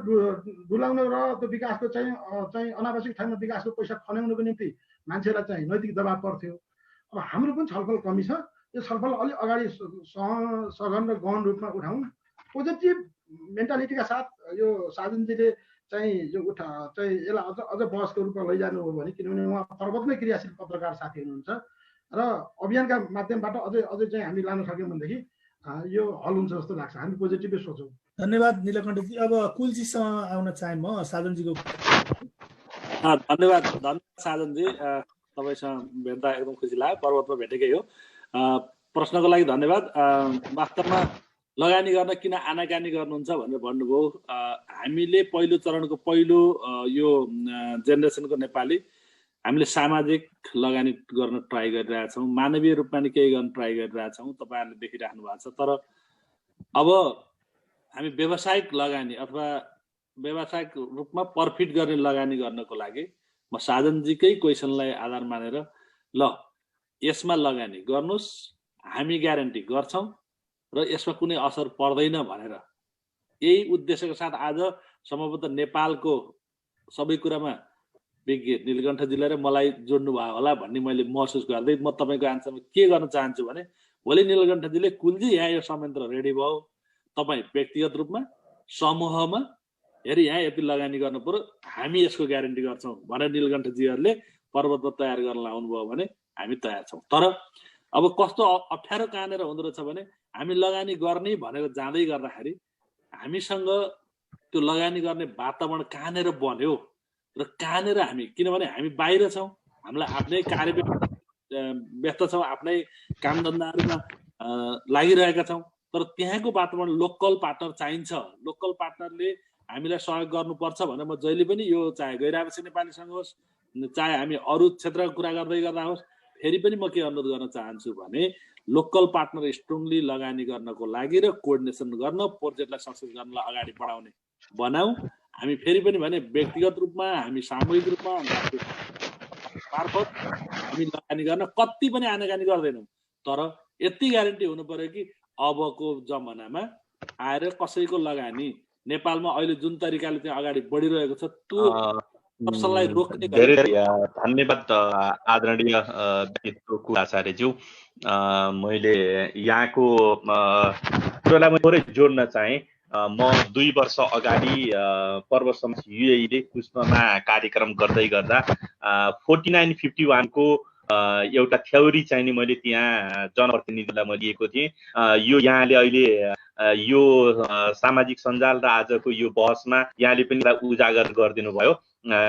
डुलाउन र त्यो विकासको चाहिँ अनावश्यक ठाउँमा विकासको पैसा खनाउनको निम्ति मान्छेलाई चाहिँ नैतिक दबाब पर्थ्यो। अब हाम्रो पनि छलफल कमी छ, यो छलफल अलिक अगाडि सघन र गहन रूपमा उठाउँ। पोजिटिभ मेन्टालिटीका साथ यो साधनजीले चाहिँ यो चाहिँ यसलाई अझ बहसको रूपमा लैजानु हो भने, किनभने उहाँ पर्वतमै क्रियाशील पत्रकार साथी हुनुहुन्छ र अभियानका माध्यमबाट अझै चाहिँ हामी लान सक्यौँ भनेदेखि यो हल हुन्छ जस्तो लाग्छ। हामी पोजिटिभै सोचौँ। धन्यवाद नीलकण्ठजी। अब कुलजीसँग आउन चाहे म साधनजीको। धन्यवाद साधनजी, तपाईँसँग भेट्दा एकदम खुसी लाग्यो, पर्वतमा भेटेकै हो। प्रश्नको लागि धन्यवाद। वास्तवमा लगानी गर्न किन आनाकानी गर्नुहुन्छ भनेर भन्नुभयो। हामीले पहिलो चरणको पहिलो यो जेनेरेसनको नेपाली हामीले सामाजिक लगानी गर्न ट्राई गरिरहेछौँ, मानवीय रूपमा नि केही गर्न ट्राई गरिरहेछौँ, तपाईँहरूले देखिराख्नु भएको छ। तर अब हामी व्यावसायिक लगानी अथवा व्यावसायिक रूपमा प्रफिट गर्ने लगानी गर्नको लागि म साधनजीकै क्वेसनलाई आधार मानेर ल यसमा लगानी गर्नुहोस्, हामी ग्यारेन्टी गर्छौँ र यसमा कुनै असर पर्दैन भनेर यही उद्देश्यको साथ आज सम्भवतः नेपालको सबै कुरामा विज्ञ नीलकण्ठजीले र मलाई जोड्नु भयो होला भन्ने मैले महसुस गर्दै म तपाईँको आन्सरमा के गर्न चाहन्छु भने, भोलि नीलकण्ठजीले कुलजी यहाँ यो संयन्त्र रेडी भयो, तपाईँ व्यक्तिगत रूपमा समूहमा हेरी यहाँ यति लगानी गर्नु पर्यो, हामी यसको ग्यारेन्टी गर्छौँ भनेर नीलकण्ठजीहरूले पर्वतमा तयार गर्न आउनुभयो भने हामी तयार छौँ। तर अब कस्तो अप्ठ्यारो कहाँनिर हुँदो रहेछ भने हामी लगानी गर्ने भनेर जाँदै गर्दाखेरि हामीसँग त्यो लगानी गर्ने वातावरण कहाँनिर बन्यो र कहाँनिर हामी, किनभने हामी बाहिर छौँ, हामीलाई आफ्नै कार्य व्यस्त छौँ, आफ्नै कामधन्दाहरूमा लागिरहेका छौँ, तर त्यहाँको वातावरण लोकल पार्टनर चाहिन्छ। लोकल पार्टनरले हामीलाई सहयोग गर्नुपर्छ भनेर म जहिले पनि यो चाहे गैर आवासीय नेपाली सङ्घ होस्, चाहे हामी अरू क्षेत्रको कुरा गर्दै गर्दा होस्, फेरि पनि म के अनुरोध गर्न चाहन्छु भने लोकल पार्टनर स्ट्रङली लगानी गर्नको लागि र कोअर्डिनेसन गर्न प्रोजेक्टलाई सक्सेस गर्नलाई अगाडि बढाउने बनाऊ। हामी फेरि पनि भने व्यक्तिगत रूपमा हामी सामूहिक रूपमा मार्फत हामी लगानी गर्न कति पनि आनाकानी गर्दैनौँ, तर यति ग्यारेन्टी हुनु पर्यो कि अबको जमानामा आएर कसैको लगानी नेपालमा अहिले जुन तरिकाले चाहिँ अगाडि बढिरहेको छ त्यो अवसरलाई रोक्ने। धेरै धन्यवाद आदरणीय व्यक्तित्व आचार्यज्यू। मैले यहाँको कुरालाई म थोरै जोड्न चाहेँ। म 2 वर्ष अगाडि पर्व समाज युएईले कुस्मामा कार्यक्रम गर्दै गर्दा 4951 को एउटा थ्योरी चाहिँ नि मैले त्यहाँ जनप्रतिनिधिलाई मैले लिएको थिएँ। यो यहाँले अहिले यो सामाजिक सञ्जाल र आजको यो बहसमा यहाँले पनि उजागर गरिदिनु भयो।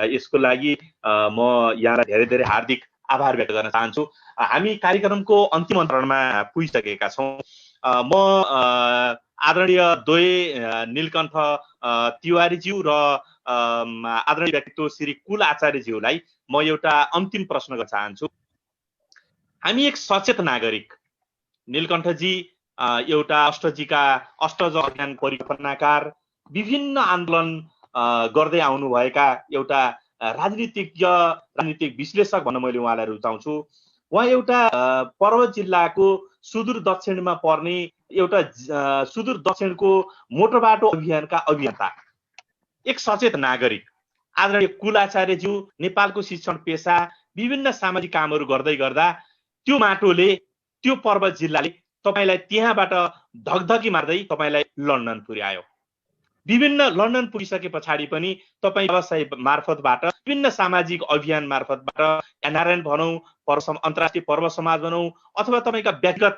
यसको लागि म यहाँलाई धेरै धेरै हार्दिक आभार व्यक्त गर्न चाहन्छु। हामी कार्यक्रमको अन्तिम चरणमा पुगिसकेका छौँ। म आदरणीय द्वय नीलकण्ठ तिवारीज्यू र आदरणीय व्यक्तित्व श्री कुल आचार्यज्यूलाई म एउटा अन्तिम प्रश्न गर्न चाहन्छु। हामी एक सचेत नागरिक, नीलकण्ठजी एउटा अष्टज अभियान परिकल्पनाकार, विभिन्न आन्दोलन गर्दै आउनुभएका एउटा राजनीतिक विश्लेषक भन्न मैले उहाँलाई रुचाउँछु। उहाँ एउटा पर्वत जिल्लाको सुदूर दक्षिणमा पर्ने एउटा सुदूर दक्षिणको मोटर बाटो अभियानका अभियन्ता, एक सचेत नागरिक। आदरणीय कुलाचार्यज्यू नेपालको शिक्षण पेशा विभिन्न सामाजिक कामहरू गर्दै गर्दा त्यो माटोले, त्यो पर्वत जिल्लाले तपाईलाई त्यहाँबाट धकधकी मार्दै तपाईलाई लन्डन पुर्यायो। विभिन्न लन्डन पुगिसके पछाडि पनि तपाईँ व्यवसाय मार्फतबाट, विभिन्न सामाजिक अभियान मार्फतबाट, एनआरएन भनौँ, अन्तर्राष्ट्रिय पर्व समाज भनौँ, अथवा तपाईँका व्यक्तिगत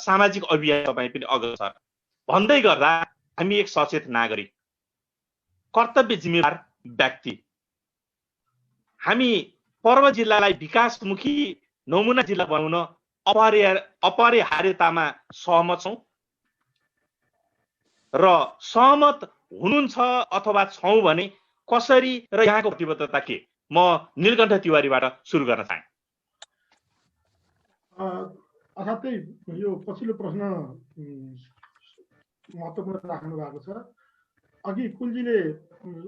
सामाजिक अभियान तपाईँ पनि अग्रसर भन्दै गर्दा हामी एक सचेत नागरिक, कर्तव्य जिम्मेवार व्यक्ति। हामी पर्वत जिल्लालाई विकासमुखी नमुना जिल्ला बनाउन अपरिहार्यतामा सहमत छौँ र सहमत हुनुहुन्छ अथवा छौँ भने कसरी र यहाँको प्रतिबद्धता के? म नीलकण्ठ तिवारीबाट सुरु गर्न चाहे। असाध्यै यो पछिल्लो प्रश्न महत्त्वपूर्ण राख्नु भएको छ। अघि कुलजीले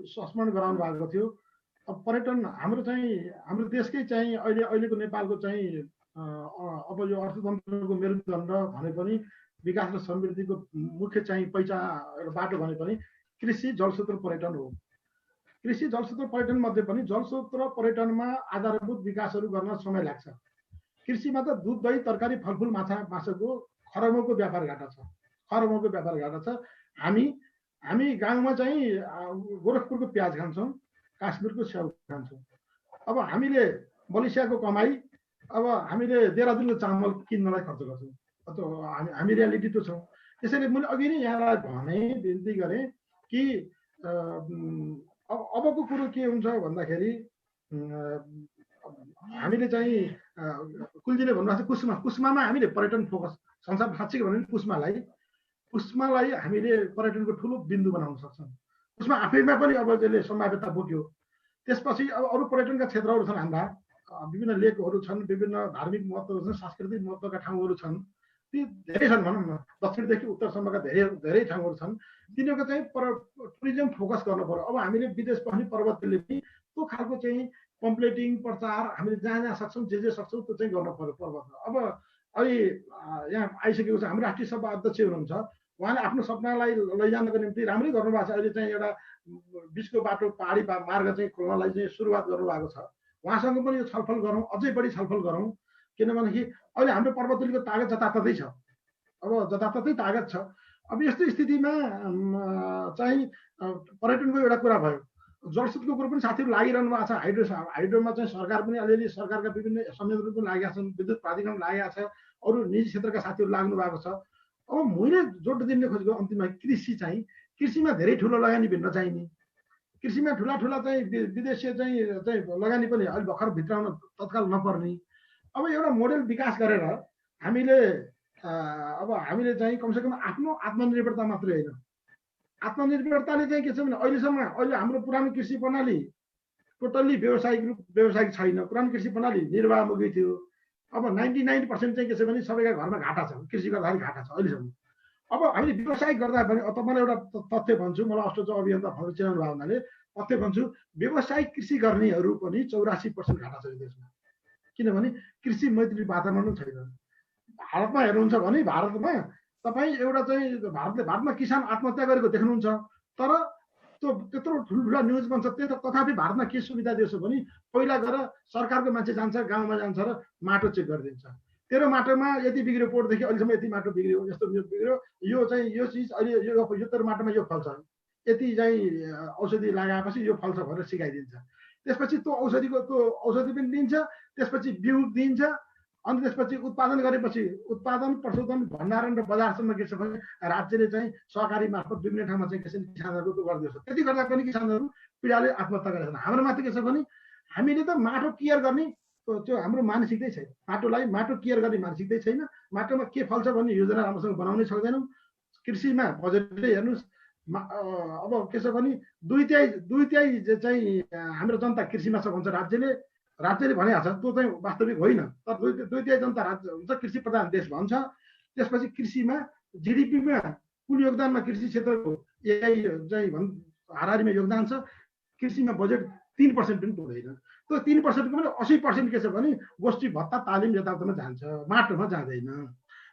स्मरण गराउनु भएको थियो, अब पर्यटन हाम्रो देशकै चाहिँ अहिलेको नेपालको चाहिँ अब यो अर्थतन्त्रको मेरुदण्ड भने पनि विकास र समृद्धिको मुख्य चाहिँ पहिचान बाटो भने पनि कृषि जलस्रोत पर्यटन हो। कृषि जलस्रोत पर्यटन मध्ये पनि जलस्रोत पर्यटनमा आधारभूत विकासहरू गर्न समय लाग्छ। कृषिमा त दुध, दही, तरकारी, फलफुल, माछाको खरबौँको व्यापार घाटा छ। हामी गाउँमा चाहिँ गोरखपुरको प्याज खान्छौँ, काश्मीरको स्याउ खान्छौँ। अब हामीले मलेसियाको कमाई, अब हामीले देहरादुनको चामल किन्नलाई खर्च गर्छौँ। हामी रियालिटी त छौँ। त्यसैले मैले अघि नै यहाँलाई विन्ती गरेँ कि अबको कुरो के हुन्छ भन्दाखेरि हामीले चाहिँ कुलजीले भन्नुभएको छ कुस्मामा हामीले पर्यटन फोकस संसार साँच्चै भने कुस्मालाई हामीले पर्यटनको ठुलो बिन्दु बनाउन सक्छौँ। कुस्मा आफैमा पनि अब जसले सम्भाव्यता बोक्यो। त्यसपछि अब अरू पर्यटनका क्षेत्रहरू छन्, हाम्रा विभिन्न लेकहरू छन्, विभिन्न धार्मिक महत्त्वहरू छन्, सांस्कृतिक महत्त्वका ठाउँहरू छन्, ती धेरै छन् भनौँ न, दक्षिणदेखि उत्तरसम्मका धेरै ठाउँहरू छन्। तिनीहरूको चाहिँ टुरिज्म फोकस गर्नु पर्यो। अब हामीले विदेश पढ्ने पर्वतले पनि त्यो खालको चाहिँ पम्पलेटिङ प्रचार हामीले जहाँ सक्छौँ जे सक्छौँ त्यो चाहिँ गर्नु पर्यो पर्वतमा। अब अहिले यहाँ आइसकेको छ हाम्रो राष्ट्रिय सभा अध्यक्ष हुनुहुन्छ, उहाँले आफ्नो सपनालाई लैजानको निम्ति राम्रै गर्नुभएको छ। अहिले चाहिँ एउटा बिचको बाटो पहाडी मार्ग चाहिँ खोल्नलाई चाहिँ सुरुवात गर्नुभएको छ। उहाँसँग पनि यो छलफल गरौँ, अझै बढी छलफल गरौँ, किनभनेदेखि अहिले हाम्रो पर्वतको तागत जताततै छ। अब जताततै तागत छ। अब यस्तो स्थितिमा चाहिँ पर्यटनको एउटा कुरा भयो, जलस्रोतको कुरो पनि साथीहरू लागिरहनु भएको छ। हाइड्रोमा चाहिँ सरकार पनि अलिअलि सरकारका विभिन्न संयन्त्रहरू पनि लागेका छन्, विद्युत प्राधिकरण लागेका छ, अरू निजी क्षेत्रका साथीहरू लाग्नु भएको छ। अब मैले जोड दिन खोजेको अन्तिममा कृषिमा धेरै ठुलो लगानी भिन्न चाहिने, कृषिमा ठुला चाहिँ विदेशीय चाहिँ लगानी पनि अहिले भर्खर भित्राउन तत्काल नपर्ने। अब एउटा मोडेल विकास गरेर हामीले चाहिँ कमसेकम आफ्नो आत्मनिर्भरता मात्रै होइन, आत्मनिर्भरताले चाहिँ के छ भने अहिले हाम्रो पुरानो कृषि प्रणाली टोटल्ली व्यावसायिक छैन। पुरानो कृषि प्रणाली निर्वाहमुखी थियो। अब 99% चाहिँ के छ भने सबैका घरमा घाटा छ, कृषि गर्दाखेरि घाटा छ अहिलेसम्म। अब हामीले व्यवसायिक गर्दा पनि तपाईँलाई एउटा तथ्य भन्छु, मलाई अस्ट्रेलिया अभियन्ता भएर चिनाउनु भएको हुनाले तथ्य भन्छु, व्यवसायिक कृषि गर्नेहरू पनि 84% घाटा छ यो देशमा। किनभने कृषि मैत्री वातावरण छैन। भारतमा हेर्नुहुन्छ भने भारतमा तपाईँ एउटा चाहिँ भारतमा किसान आत्महत्या गरेको देख्नुहुन्छ, तर त्यो त्यत्रो ठुल्ठुला न्युज बन्छ। तथापि भारतमा के सुविधा दिएछ भने पहिला गएर सरकारको मान्छे जान्छ, गाउँमा जान्छ र माटो चेक गरिदिन्छ। तेरो माटोमा यति बिग्रियो, पोहोरदेखि अहिलेसम्म यति माटो बिग्रियो, यस्तो बिग्रियो, यो चाहिँ यो चिज अहिले यो तेरो माटोमा यो फल्छ, यति चाहिँ औषधि लगाएपछि यो फल्छ भनेर सिकाइदिन्छ। त्यसपछि त्यो औषधि पनि दिन्छ, त्यसपछि बिउ दिन्छ, अनि त्यसपछि उत्पादन गरेपछि उत्पादन, प्रशोधन, भण्डारण र बजारसम्म के छ भने राज्यले चाहिँ सहकारी मार्फत विभिन्न ठाउँमा चाहिँ किसानहरूको त्यो गरिदिन्छ। त्यति गर्दा पनि किसानहरू पीडाले आत्महत्या गरेका छन्। हाम्रो माथि के छ भने हामीले त माटो केयर गर्ने त्यो हाम्रो मानसिकतै छैन। माटो केयर गर्ने मानसिकतै छैन। माटोमा के फल्छ भन्ने योजना राम्रोसँग बनाउनै सक्दैनौँ। कृषिमा बजेटले हेर्नुहोस्, अब के छ भने दुई तिहाई चाहिँ हाम्रो जनता कृषिमा छ भन्छ राज्यले भनेको छ, त्यो चाहिँ वास्तविक होइन। तर दुई तिहाई जनता राज्य हुन्छ, कृषि प्रधान देश भन्छ। त्यसपछि कृषिमा जिडिपीमा कुल योगदानमा कृषि क्षेत्रको चाहिँ हाराहारीमा योगदान छ। कृषिमा बजेट 3% पनि पुग्दैन। त्यो 3% पनि 80% के छ भने गोष्ठी भत्ता, तालिम यताउतामा जान्छ, माटोमा जाँदैन।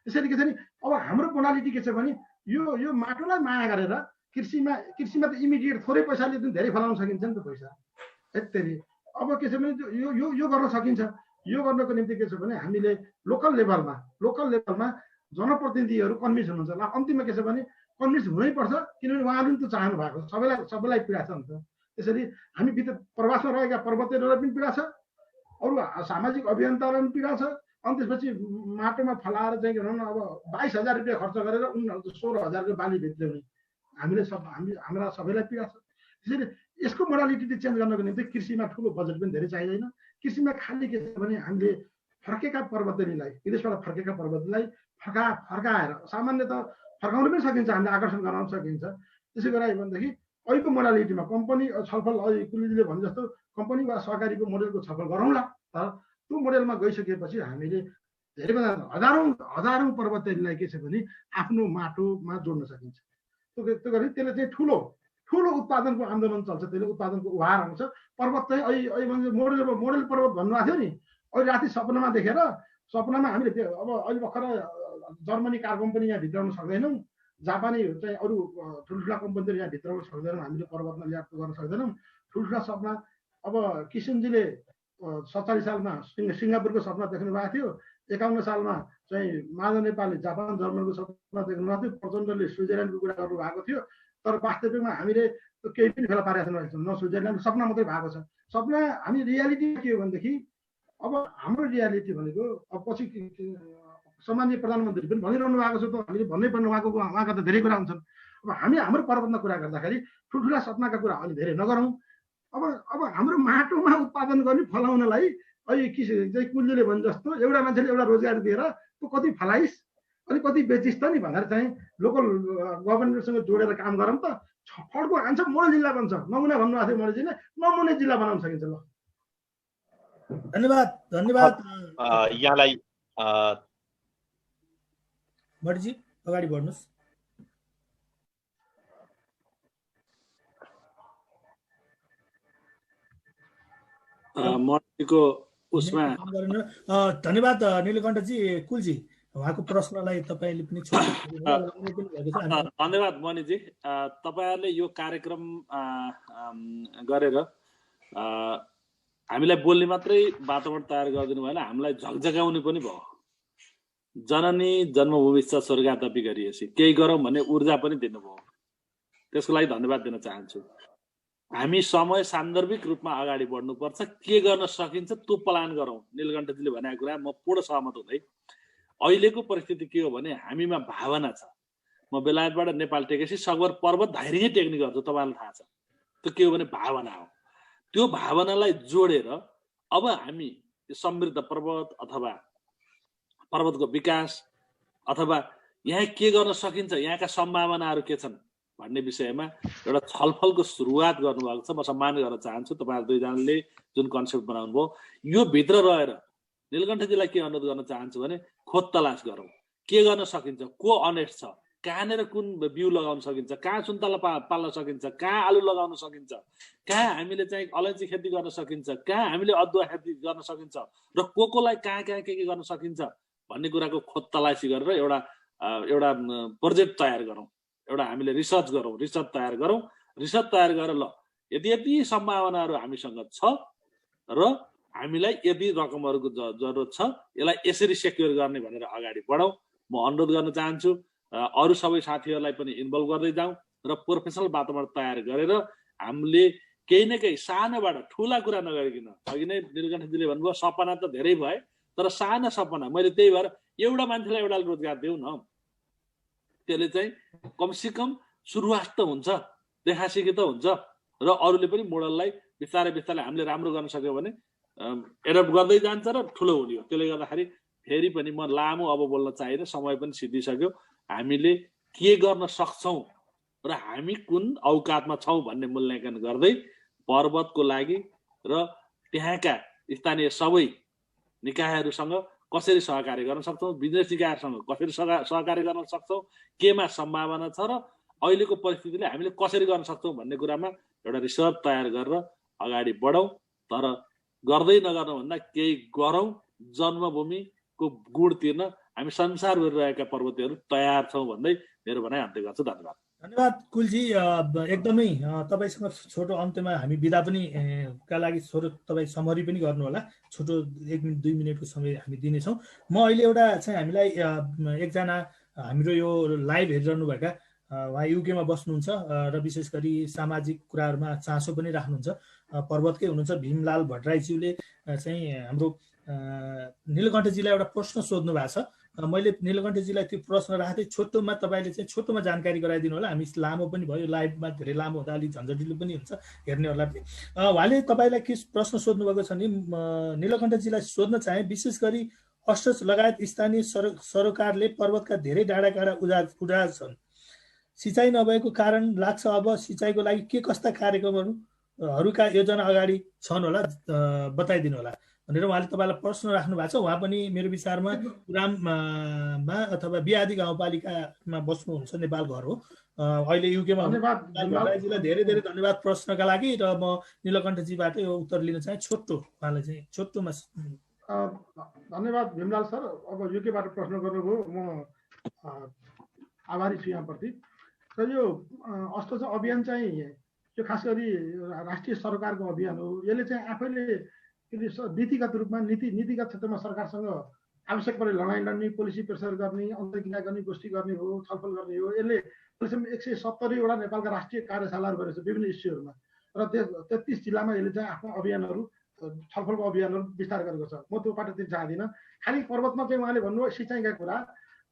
त्यसैले के छ भने अब हाम्रो प्रणाली के छ भने यो माटोलाई माया गरेर कृषिमा त इमिडिएट थोरै पैसाले धेरै फलाउन सकिन्छ नि त पैसा। यति अब के छ भने यो गर्न सकिन्छ। यो गर्नको निम्ति के छ भने हामीले लोकल लेभलमा जनप्रतिनिधिहरू कन्भिन्स हुनुहुन्छ। अन्तिममा के छ भने कन्भिन्स हुनैपर्छ, किनभने उहाँहरूले त चाहनु भएको सबैलाई पीडा छ नि त। त्यसरी हामी भित्र प्रवासमा रहेका पर्वतेहरूलाई पनि पीडा छ, अरू सामाजिक अभियन्तालाई पनि पीडा छ। अनि त्यसपछि माटोमा फलाएर चाहिँ के भनौँ न, अब 22,000 रुपियाँ खर्च गरेर 16,000को बाली बेच्ने हाम्रा सबैलाई पीडा छ। त्यसैले यसको मोडालिटी चेन्ज गर्नको निम्ति कृषिमा ठुलो बजेट पनि धेरै चाहिँदैन। कृषिमा खालि के छ भने हामीले फर्केका पर्वतेलीलाई, विदेशबाट फर्केका पर्वतेलीलाई फर्काएर सामान्यत फर्काउन पनि सकिन्छ, हामीले आकर्षण गराउन सकिन्छ। त्यसै गरायो भनेदेखि अहिलेको मोडालिटीमा कम्पनी छलफल अहिले कुलीले भने जस्तो कम्पनी वा सहकारीको मोडेलको छलफल गरौँला। तर त्यो मोडेलमा गइसकेपछि हामीले धेरैभन्दा हजारौँ पर्वतेलीलाई के छ भने आफ्नो माटोमा जोड्न सकिन्छ। त्यो गरी त्यसले चाहिँ ठुलो उत्पादनको आन्दोलन चल्छ, त्यसले उत्पादनको उहार आउँछ। पर्वत चाहिँ अहिले मोडेल पर्वत भन्नुभएको थियो नि, अहिले राति सपनामा हामीले अब अहिले भर्खर जर्मनी कार कम्पनी यहाँ भित्राउन सक्दैनौँ, जापानी चाहिँ अरू ठुल्ठुला कम्पनीहरू यहाँ भित्राउन सक्दैनौँ, हामीले पर्वतमा ल्याप गर्न सक्दैनौँ। ठुल्ठुला सपना अब किसनजीले 47 सालमा सिङ्गापुरको सपना देख्नु भएको थियो, 51 सालमा चाहिँ माधव नेपालले जापान जर्मनको सपना देख्नु भएको थियो, प्रचण्डले स्विजरल्यान्डको कुरा गर्नु भएको थियो। तर वास्तविकमा हामीले केही पनि फेला पारेका छैनौँ, न स्विजरल्यान्ड, सपना मात्रै भएको छ। सपना हामी रियालिटी के हो भनेदेखि अब हाम्रो रियालिटी भनेको अब पछि सामान्य प्रधानमन्त्री पनि भनिरहनु भएको छ, त हामीले भन्नै पर्ने, उहाँका त धेरै कुरा हुन्छन्। अब हामी हाम्रो पर्वतमा कुरा गर्दाखेरि ठुल्ठुला सपनाका कुरा अलि धेरै नगरौँ। अब हाम्रो माटोमा उत्पादन गर्ने फलाउनलाई अहिले चाहिँ कुलीले भने जस्तो एउटा मान्छेले एउटा रोजगार दिएर त्यो कति फलाइस् अनि कति बेचिस् त नि भनेर चाहिँ लोकल गभर्मेन्टसँग जोडेर काम गरौँ त। छटको आन्छ मोडल जिल्ला बन्छ, नमुना भन्नुभएको थियो, मोडल जिल्ला नमुने जिल्ला बनाउन सकिन्छ। ल धन्यवाद यहाँलाई मर्जी अगाडि बढ्नुहोस्। मर्जीको उसमा धन्यवाद नीलकण्ठजी। कुलजी, उहाँको प्रश्नलाई तपाईँले पनि धन्यवाद मणिजी। तपाईँहरूले यो कार्यक्रम गरेर हामीलाई बोल्ने मात्रै वातावरण तयार गरिदिनु भएन, हामीलाई झकझकाउने पनि भयो। जननी जन्मभूमि स्वर्गातपी गरिएपछि केही गरौँ भन्ने ऊर्जा पनि दिनुभयो, त्यसको लागि धन्यवाद दिन चाहन्छु। हामी समय सान्दर्भिक रूपमा अगाडि बढ्नुपर्छ, के गर्न सकिन्छ त्यो प्लान गरौँ। नीलकण्ठजीले भनेको कुरा म पूर्ण सहमत हुँदै, अहिलेको परिस्थिति के हो भने हामीमा भावना छ। म बेलायतबाट नेपाल टेकेपछि सकभर पर्वत धाइरिङै टेक्ने गर्छु, तपाईँलाई थाहा छ। त्यो के हो भने भावना हो। त्यो भावनालाई जोडेर अब हामी समृद्ध पर्वत अथवा पर्वतको विकास अथवा यहाँ के गर्न सकिन्छ, यहाँका सम्भावनाहरू के छन्, भन्ने विषयमा एउटा छलफलको सुरुवात गर्नुभएको छ। म सम्मान गर्न चाहन्छु तपाईँहरू दुईजनाले जुन कन्सेप्ट बनाउनु भयो। यो भित्र रहेर नीलकण्ठजीलाई के अनुरोध गर्न चाहन्छु भने खोज तलास गरौँ, के गर्न सकिन्छ, को अनेस्ट छ, कहाँनिर कुन बिउ लगाउन सकिन्छ, कहाँ सुन्तला पाल्न सकिन्छ, कहाँ आलु लगाउन सकिन्छ, कहाँ हामीले चाहिँ अलैँची खेती गर्न सकिन्छ, कहाँ हामीले अदुवा खेती गर्न सकिन्छ र कोलाई कहाँ कहाँ के गर्न सकिन्छ भन्ने कुराको खोज तलासी गरेर एउटा प्रोजेक्ट तयार गरौँ, एउटा हामीले रिसर्च तयार गरौँ। रिसर्च तयार गरेर ल यति सम्भावनाहरू हामीसँग छ र हामीलाई यदि रकमहरूको जरुरत छ, यसलाई यसरी सेक्योर गर्ने भनेर अगाडि बढौँ। म अनुरोध गर्न चाहन्छु अरू सबै साथीहरूलाई पनि इन्भल्भ गर्दै जाउँ र प्रोफेसनल वातावरण तयार गरेर हामीले केही न केही सानोबाट ठुला कुरा नगरिकन, अघि नै नीलकण्ठजीले भन्नुभयो सपना त धेरै भए तर सानो सपना, मैले त्यही भएर एउटा मान्छेलाई एउटा रोजगार देऊ न, त्यसले चाहिँ कमसेकम सुरुवात त हुन्छ, देखासिखी त हुन्छ र अरूले पनि मोडललाई बिस्तारै हामीले राम्रो गर्न सक्यो भने एडप्ट गर्दै जान्छ र ठुलो हुने हो। त्यसले गर्दाखेरि फेरि पनि म लामो अब बोल्न चाहिँदैन, समय पनि सिद्धिसक्यो। हामीले के गर्न सक्छौँ र हामी कुन औकातमा छौँ भन्ने मूल्याङ्कन गर्दै पर्वतको लागि र त्यहाँका स्थानीय सबै निकायहरूसँग कसरी सहकार्य गर्न सक्छौँ, बिजनेस निकायहरूसँग कसरी सहकार्य गर्न सक्छौँ, केमा सम्भावना छ र अहिलेको परिस्थितिले हामीले कसरी गर्न सक्छौँ भन्ने कुरामा एउटा रिसर्च तयार गरेर अगाडि बढौँ। तर गर्दै नगर्नुभन्दा केही गरौँ, जन्मभूमिको गुण तिर्न हामी संसारभरि रहेका पर्वतीहरू तयार छौँ भन्दै मेरो भनाइ अन्त्य गर्छु। धन्यवाद। धन्यवाद कुलजी, एकदमै तपाईँसँग छोटो अन्त्यमा हामी बिदा पनि का लागि तपाईँ समरी पनि गर्नु होला। छोटो 1 मिनट 2 मिनटको समय हामी दिनेछौँ। म अहिले एउटा चाहिँ हामीलाई एकजना हाम्रो यो लाइभ हेरिरहनुभएका उहाँ युकेमा बस्नुहुन्छ र विशेष गरी सामाजिक कुराहरूमा चासो पनि राख्नुहुन्छ, पर्वतकै हुनुहुन्छ भीमलाल भट्टराईज्यूले चाहिँ हाम्रो नीलकण्ठजीलाई एउटा प्रश्न सोध्नु भएको छ। मैले नीलकण्ठजीलाई त्यो प्रश्न राख्दै छोटोमा तपाईँले चाहिँ छोटोमा जानकारी गराइदिनु होला। हामी लामो पनि भयो, लाइभमा धेरै लामो हुँदा अलिक झन्झटिलो पनि हुन्छ हेर्नेहरूलाई पनि। उहाँले तपाईँलाई के प्रश्न सोध्नुभएको छ भने नीलकण्ठजीलाई सोध्न चाहे विशेष गरी अस्ट्रच लगायत स्थानीय सरकारले पर्वतका धेरै डाँडाकाँडा उजाड छन्, सिँचाइ नभएको कारण लाग्छ अब सिँचाइको लागि के कस्ता कार्यक्रमहरूका योजना अगाडि छन् होला बताइदिनु होला भनेर उहाँले तपाईँलाई प्रश्न राख्नु भएको छ। उहाँ पनि मेरो विचारमा पुराममा अथवा बिहादी गाउँपालिकामा बस्नुहुन्छ, नेपाल घर हो, अहिले युकेमा। धन्यवाद धेरै धेरै धन्यवाद प्रश्नका लागि र म नीलकण्ठजीबाट यो उत्तर लिन चाहे छोटो, उहाँलाई चाहिँ छोटोमा। धन्यवाद भीमलाल सर, अब युकेबाट प्रश्न गर्नुभयो, म आभारी छु यहाँप्रति। र यो अस्ट्रच अभियान चाहिँ यो खास गरी राष्ट्रिय सरकारको अभियान हो। यसले चाहिँ आफैले नीतिगत रूपमा नीतिगत क्षेत्रमा सरकारसँग आवश्यक परे लडाइँ लड्ने, पोलिसी प्रेसर गर्ने, अन्तर्क्रिया गर्ने, गोष्ठी गर्ने हो, छलफल गर्ने हो। यसले 170वटा नेपालका राष्ट्रिय कार्यशालाहरू गरेको छ विभिन्न इस्युहरूमा र 33 जिल्लामा यसले चाहिँ आफ्नो अभियानहरू, छलफलको अभियानहरू विस्तार गरेको छ। म त्यो पाटो दिन चाहदिनँ। खालि पर्वतमा चाहिँ उहाँले भन्नुभयो सिँचाइका कुरा,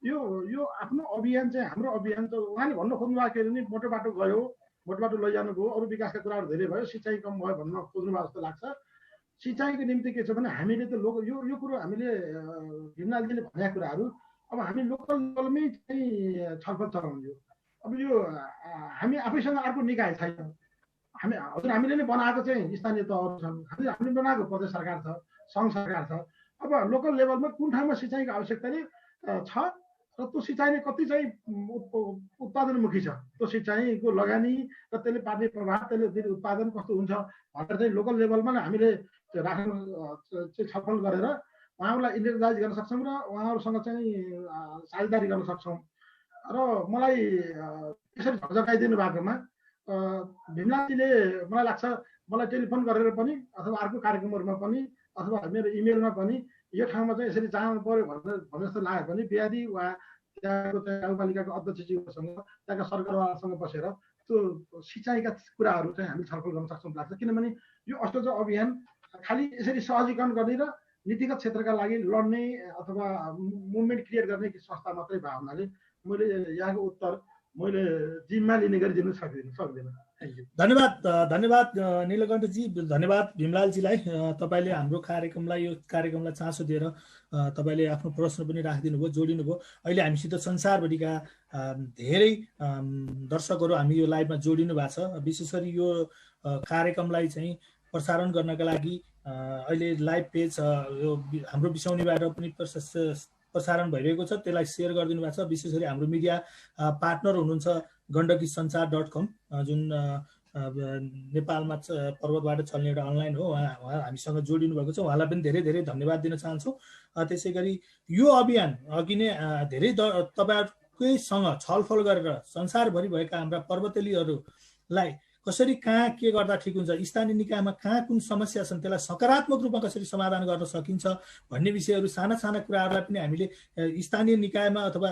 यो आफ्नो अभियान चाहिँ हाम्रो अभियान त उहाँले भन्नु खोज्नु भएको के भने मोटो बाटो गयो, मोटो बाटो लैजानु भयो, अरू विकासका कुराहरू धेरै भयो, सिँचाइ कम भयो भन्न खोज्नु भएको जस्तो लाग्छ। सिँचाइको निम्ति के छ भने हामीले त यो कुरो हामीले भीमलालजीले भनेका कुराहरू अब हामी लोकल लेभलमै चाहिँ छलफल चलाउने हो। अब यो हामी आफैसँग अर्को निकाय छैन, हामीले नै बनाएको चाहिँ स्थानीय तहहरू छन्, हामीले बनाएको प्रदेश सरकार छ, सङ्घ सरकार छ। अब लोकल लेभलमा कुन ठाउँमा सिँचाइको आवश्यकता छ र त्यो सिँचाइले कति चाहिँ उत्पादनमुखी छ, त्यो सिँचाइको लगानी र त्यसले पार्ने प्रभाव, त्यसले दिने उत्पादन कस्तो हुन्छ भनेर चाहिँ लोकल लेभलमा नै हामीले राख्न चाहिँ छलफल गरेर उहाँहरूलाई इन्डिभिजुअलाइज गर्न सक्छौँ र उहाँहरूसँग चाहिँ साझेदारी गर्न सक्छौँ। र मलाई यसरी झकझकाइदिनु भएकोमा भीमलालजीले मलाई लाग्छ मलाई टेलिफोन गरेर पनि अथवा अर्को कार्यक्रमहरूमा पनि अथवा मेरो इमेलमा पनि यो ठाउँमा चाहिँ यसरी जानु पर्यो भने जस्तो लाग्यो भने बिहादी वा त्यहाँको गाउँपालिकाको अध्यक्षज्यूसँग त्यहाँका सरकारवालासँग बसेर त्यो सिँचाइका कुराहरू चाहिँ हामी छलफल गर्न सक्छौँ लाग्छ। किनभने यो अस्ट्रच अभियान खालि यसरी सहजीकरण गर्ने र नीतिगत क्षेत्रका लागि लड्ने अथवा मुभमेन्ट क्रिएट गर्ने संस्था मात्रै भएको हुनाले मैले यहाँको उत्तर मैले जिम्मा लिने गरी दिन सक्दिनँ। धन्यवाद नीलकण्ठजी, धन्यवाद भीमलालजीलाई। तपाईँले हाम्रो यो कार्यक्रमलाई चासो दिएर तपाईँले आफ्नो प्रश्न पनि राखिदिनु भयो, जोडिनु भयो। अहिले हामीसित संसारभरिका धेरै दर्शकहरू हामी यो लाइभमा जोडिनु भएको छ। विशेष गरी यो कार्यक्रमलाई चाहिँ प्रसारण गर्नका लागि अहिले लाइभ पेज यो हाम्रो बिसाउनीबाट पनि प्रसारण भइरहेको छ, त्यसलाई सेयर गरिदिनु भएको छ। विशेष गरी हाम्रो मिडिया पार्टनर हुनुहुन्छ गण्डकी संसार.com, जुन नेपालमा पर्वतबाट चल्ने एउटा अनलाइन हो। उहाँ हामीसँग जोडिनु भएको छ, उहाँलाई पनि धेरै धेरै धन्यवाद दिन चाहन्छु। त्यसै गरी यो अभियान अघि नै धेरै तपाईँहरूकैसँग छलफल गरेर संसारभरि भएका हाम्रा पर्वतेलीहरूलाई कसरी कहाँ के गर्दा ठिक हुन्छ, स्थानीय निकायमा कहाँ कुन समस्या छन् त्यसलाई सकारात्मक रूपमा कसरी समाधान गर्न सकिन्छ भन्ने विषयहरू, साना साना कुराहरूलाई पनि हामीले स्थानीय निकायमा अथवा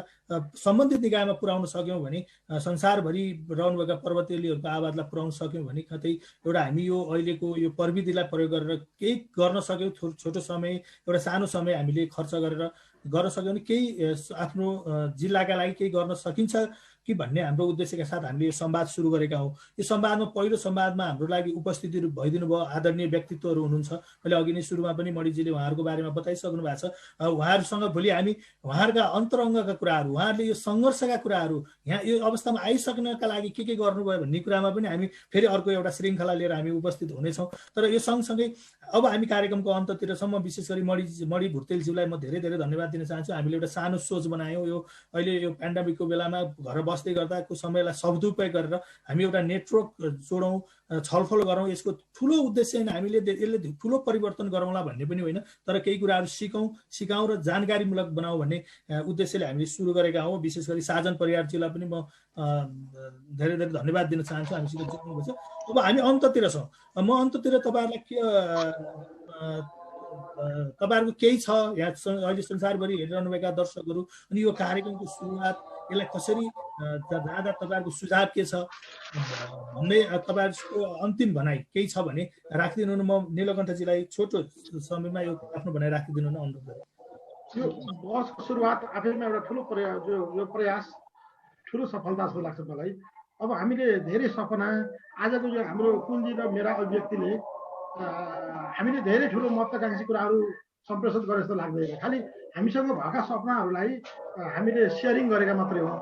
सम्बन्धित निकायमा पुर्याउन सक्यौँ भने, संसारभरि रहनुभएका पर्वतेलीहरूको आवाजलाई पुर्याउन सक्यौँ भने कतै एउटा हामी यो अहिलेको यो प्रविधिलाई प्रयोग गरेर केही गर्न सक्यौँ। छोटो समय, एउटा सानो समय हामीले खर्च गरेर गर्न सक्यौँ भने केही आफ्नो जिल्लाका लागि केही गर्न सकिन्छ कि भन्ने हाम्रो उद्देश्यका साथ हामीले यो संवाद सुरु गरेका हौँ। यो संवादमा पहिलो संवादमा हाम्रो लागि उपस्थिति भइदिनु भयो आदरणीय व्यक्तित्वहरू हुनुहुन्छ। मैले अघि नै सुरुमा पनि मणिजीले उहाँहरूको बारेमा बताइसक्नु भएको छ। उहाँहरूसँग भोलि हामी उहाँहरूका अन्तरङ्गका कुराहरू, उहाँहरूले यो सङ्घर्षका कुराहरू, यहाँ यो अवस्थामा आइसक्नका लागि के गर्नुभयो भन्ने कुरामा पनि हामी फेरि अर्को एउटा श्रृङ्खला लिएर हामी उपस्थित हुनेछौँ। तर यो सँगसँगै अब हामी कार्यक्रमको अन्ततिरसम्म विशेष गरी मणि भुर्तेलज्यूलाई म धेरै धेरै धन्यवाद दिन चाहन्छु। हामीले एउटा सानो सोच बनायौँ। यो अहिले यो पेन्डेमिकको बेलामा घर बस्दै गर्दाको समयलाई सदुपयोग गरेर हामी एउटा नेटवर्क जोडौँ, छलफल गरौँ। यसको ठुलो उद्देश्य होइन हामीले यसले ठुलो परिवर्तन गरौँला भन्ने पनि होइन, तर केही कुराहरू सिकाउँ र जानकारीमूलक बनाऊ भन्ने उद्देश्यले हामीले सुरु गरेका हौँ। विशेष गरी साजन परियारजीलाई पनि म धेरै धेरै धन्यवाद दिन चाहन्छु, हामीसित जोड्नुभएको छ। अब हामी अन्ततिर छौँ। म अन्ततिर तपाईँहरूलाई तपाईँहरूको केही छ यहाँ अहिले संसारभरि हेरिरहनुभएका दर्शकहरू, अनि यो कार्यक्रमको सुरुवात यसलाई कसरी जाँदा तपाईँहरूको सुझाव के छ भन्ने तपाईँहरूको अन्तिम भनाइ केही छ भने राखिदिनु न। म नीलकण्ठजीलाई छोटो समयमा यो आफ्नो भनाइ राखिदिनु न। यो बहसको सुरुवात आफैमा एउटा ठुलो प्रयास ठुलो सफलता जस्तो लाग्छ मलाई। अब हामीले धेरै सपना, आजको यो हाम्रो कुलजी र मेरा अभिव्यक्तिले हामीले धेरै ठुलो महत्त्वाकांक्षी कुराहरू सम्प्रेषित गरे जस्तो लाग्दैन। खालि हामीसँग भएका सपनाहरूलाई हामीले सेयरिङ गरेका मात्रै हो।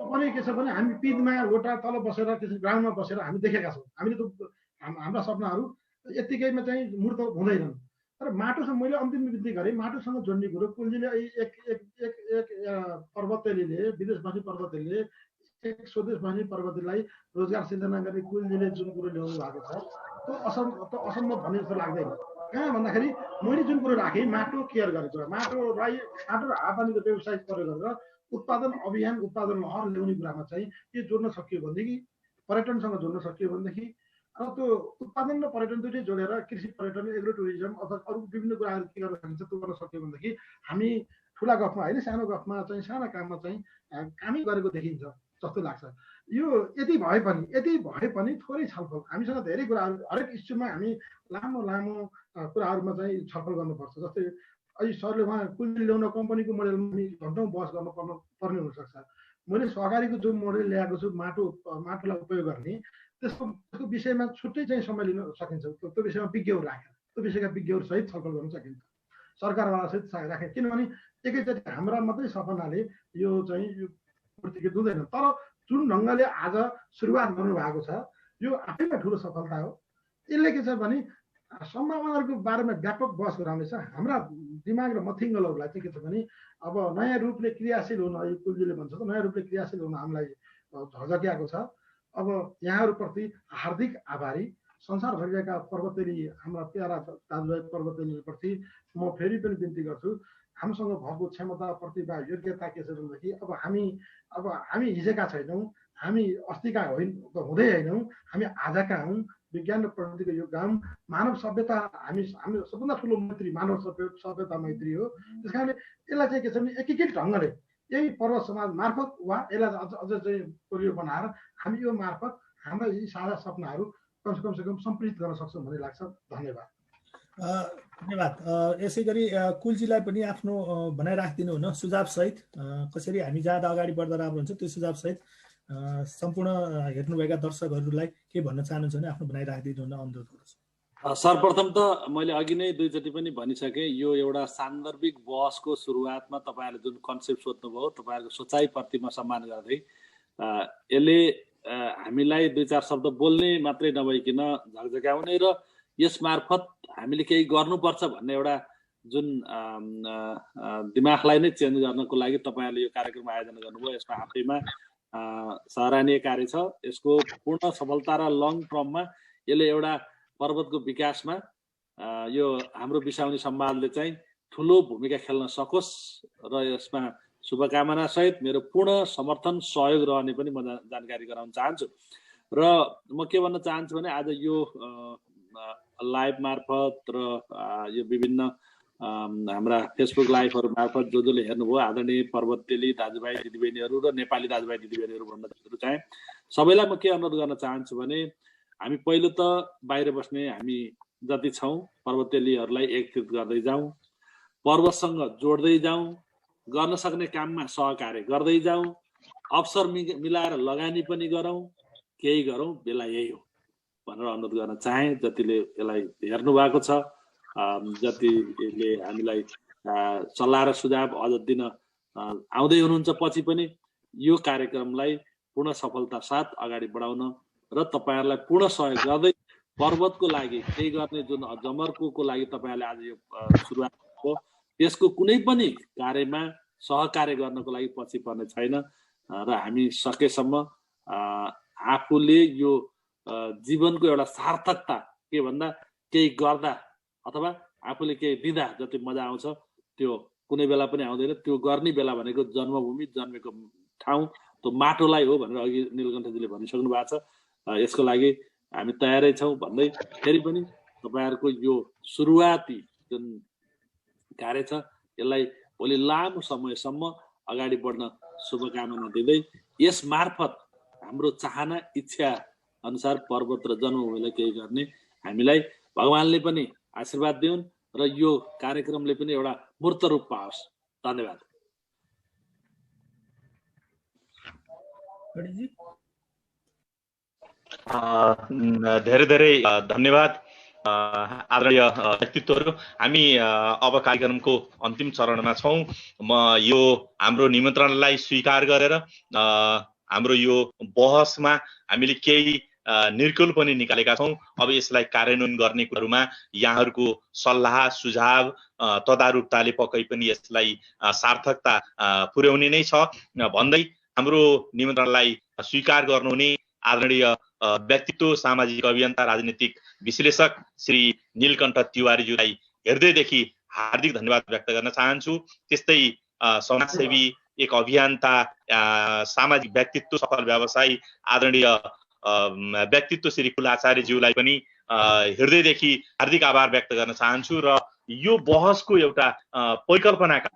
पनि के छ भने हामी पिचमा लोटा तल बसेर ग्राउन्डमा बसेर हामी देखेका छौँ। हामीले त हाम्रा सपनाहरू यत्तिकैमा चाहिँ मूर्त हुँदैनन्। तर माटोसँग मैले अन्तिम विनती गरेँ, माटोसँग जोड्ने कुरो कुलजीले एक पर्वतेलीले, विदेश बस्ने पर्वतेलीले, एक स्वदेश बस्ने पर्वतेलीलाई रोजगार सिर्जना गर्ने कुलजीले जुन कुरो ल्याउनु भएको छ त्यो असम्भव भन्ने जस्तो लाग्दैन। कहाँ भन्दाखेरि मैले जुन कुरो राखेँ माटो केयर गरेको, माटो र हावापानीको व्यवसाय प्रयोग गरेर उत्पादन अभियान, उत्पादन लहर ल्याउने कुरामा चाहिँ के जोड्न सकियो भनेदेखि, पर्यटनसँग जोड्न सकियो भनेदेखि, र त्यो उत्पादन र पर्यटन दुइटै जोडेर कृषि पर्यटन, एग्रो टुरिज्म अथवा अरू विभिन्न कुराहरू के गर्न सकिन्छ त्यो गर्न सक्यो भनेदेखि हामी ठुला गफमा होइन, सानो गफमा चाहिँ, साना काममा चाहिँ कामै गरेको देखिन्छ जस्तो लाग्छ। यो यति भए पनि थोरै छलफल, हामीसँग धेरै कुराहरू, हरेक इस्युमा हामी लामो कुराहरूमा चाहिँ छलफल गर्नुपर्छ। जस्तै अहिले सरले उहाँ कुलजी ल्याउन कम्पनीको मोडेलमा घन्टौँ बहस पर्ने हुनसक्छ। मैले सहकारीको जो मोडेल ल्याएको छु माटोलाई उपयोग गर्ने, त्यसको विषयमा छुट्टै चाहिँ समय लिन सकिन्छ। त्यो विषयमा विज्ञहरू राखेर, त्यो विषयका विज्ञहरू सहित छलफल गर्न सकिन्छ, सरकारवाला सहित राखेर। किनभने एकैचोटि हाम्रा मात्रै सपनाले यो चाहिँ यो पूर्ति हुँदैन। तर जुन ढङ्गले आज सुरुवात गर्नुभएको छ यो आफैमा ठुलो सफलता हो। यसले के छ भने सम्भावनाहरूको बारेमा व्यापक बहस गराउनेछ। हाम्रा दिमाग र मथिङ्गलहरूलाई चाहिँ के छ भने अब नयाँ रूपले क्रियाशील हुन, यो कुलजीले भन्छ त नयाँ रूपले क्रियाशील हुन हामीलाई झकझक्याएको छ। अब यहाँहरूप्रति हार्दिक आभारी। संसारभरिका पर्वतेली, हाम्रा प्यारा दाजुभाइ पर्वतेलीप्रति म फेरि पनि बिन्ती गर्छु, हामीसँग भएको क्षमता, प्रतिभा, योग्यता के छ भनेदेखि अब हामी हिजोका छैनौँ, हामी अस्तिका हुँदै होइनौँ, हामी आजका हौँ। विज्ञान र प्रविधिको युग हौँ। मानव सभ्यता हामी सबभन्दा ठुलो मैत्री मानव सभ्यता मैत्री हो। त्यस कारणले यसलाई चाहिँ के छ भने एकीकृत ढङ्गले यही पर्वत समाज मार्फत वा यसलाई अझ चाहिँ परियो बनाएर हामी यो मार्फत हाम्रा यी साझा सपनाहरू कमसेकम सम्प्रेषित गर्न सक्छौँ भन्ने लाग्छ। धन्यवाद। धन्यवाद। यसै गरी कुलजीलाई पनि आफ्नो भनाइ राखिदिनु हुन, सुझाव सहित कसरी हामी जाँदा अगाडि बढ्दा राम्रो हुन्छ त्यो सुझाव सहित सम्पूर्ण हेर्नुभएका दर्शकहरूलाई के भन्न चाहनुहुन्छ भने आफ्नो भनाइ राखिदिनु हुन अनुरोध गर्छु। सर्वप्रथम त मैले अघि नै दुईचोटि पनि भनिसकेँ, यो एउटा सान्दर्भिक बहसको सुरुवातमा तपाईँहरूले जुन कन्सेप्ट सोध्नुभयो, तपाईँहरूको सोचाइप्रति म सम्मान गर्दै यसले हामीलाई दुई चार शब्द बोल्ने मात्रै नभइकन झकझक्याउने र यस मार्फत हामीले केही गर्नुपर्छ भन्ने एउटा जुन दिमागलाई नै चेन्ज गर्नको लागि तपाईँहरूले यो कार्यक्रम आयोजना गर्नुभयो। यसमा आफैमा सराहनीय कार्य छ। यसको पूर्ण सफलता र लङ टर्ममा यसले एउटा पर्वतको विकासमा यो हाम्रो बिसाउने संवादले चाहिँ ठुलो भूमिका खेल्न सकोस् र यसमा शुभकामना सहित मेरो पूर्ण समर्थन सहयोग रहने पनि म जानकारी गराउन चाहन्छु। र म के भन्न चाहन्छु भने आज यो लाइभ मार्फत र यो विभिन्न हाम्रा फेसबुक लाइभहरू मार्फत जसले हेर्नुभयो, आदरणीय पर्वतेली दाजुभाइ दिदीबहिनीहरू र नेपाली दाजुभाइ दिदीबहिनीहरू भन्न चाहे सबैलाई म के अनुरोध गर्न चाहन्छु भने हामी पहिलो त बाहिर बस्ने हामी जति छौँ पर्वतेलीहरूलाई एकत्रित गर्दै जाउँ, पर्वतसँग जोड्दै जाउँ, गर्न सक्ने काममा सहकार्य गर्दै जाउँ, अवसर मिलाएर लगानी पनि गरौँ, केही गरौँ, बेला यही हो भनेर अनुरोध गर्न चाहे। जतिले यसलाई हेर्नु भएको छ, जतिले हामीलाई सल्लाह र सुझाव अझ दिन आउँदै हुनुहुन्छ पछि पनि यो कार्यक्रमलाई पूर्ण सफलता साथ अगाडि बढाउन र तपाईँहरूलाई पूर्ण सहयोग गर्दै पर्वतको लागि केही गर्ने जुन जमर्कोको लागि तपाईँहरूले आज यो सुरुवात हो, त्यसको कुनै पनि कार्यमा सहकार्य गर्नको लागि पछि पर्ने छैन र हामी सकेसम्म आफूले यो जीवनको एउटा सार्थकता के भन्दा केही गर्दा अथवा आफूले केही दिँदा जति मजा आउँछ त्यो कुनै बेला पनि आउँदैन। त्यो गर्ने बेला भनेको जन्मभूमि जन्मेको ठाउँ त्यो माटोलाई हो भनेर अघि नीलकण्ठजीले भनिसक्नु भएको छ। यसको लागि हामी तयारै छौँ भन्दै फेरि पनि तपाईँहरूको यो सुरुवाती जुन कार्य छ यसलाई भोलि लामो समयसम्म अगाडि बढ्न शुभकामना दिँदै यस मार्फत हाम्रो चाहना इच्छा अनुसार पर्वत र जन्मभूमिलाई केही गर्ने हामीलाई भगवानले पनि आशीर्वाद दिउन् र यो कार्यक्रमले पनि एउटा मूर्त रूप पाओस्। धन्यवाद। धेरै धेरै धन्यवाद आदरणीय व्यक्तित्वहरू। हामी अब कार्यक्रमको अन्तिम चरणमा छौँ। म यो हाम्रो निमन्त्रणलाई स्वीकार गरेर हाम्रो यो बहसमा हामीले केही निर्कुल पनि निकालेका छौँ। अब यसलाई कार्यान्वयन गर्ने कुराहरूमा यहाँहरूको सल्लाह सुझाव तदारुकताले पक्कै पनि यसलाई सार्थकता पुर्याउने नै छ भन्दै हाम्रो निमन्त्रणलाई स्वीकार गर्नुहुने आदरणीय व्यक्तित्व, सामाजिक अभियन्ता, राजनीतिक विश्लेषक श्री नीलकण्ठ तिवारीज्यूलाई हृदयदेखि हार्दिक धन्यवाद व्यक्त गर्न चाहन्छु। त्यस्तै समाजसेवी, एक अभियन्ता, सामाजिक व्यक्तित्व, सफल व्यवसायी आदरणीय व्यक्तित्व श्री कुल आचार्यज्यूलाई पनि हृदयदेखि हार्दिक आभार व्यक्त गर्न चाहन्छु। र यो बहसको एउटा परिकल्पनाका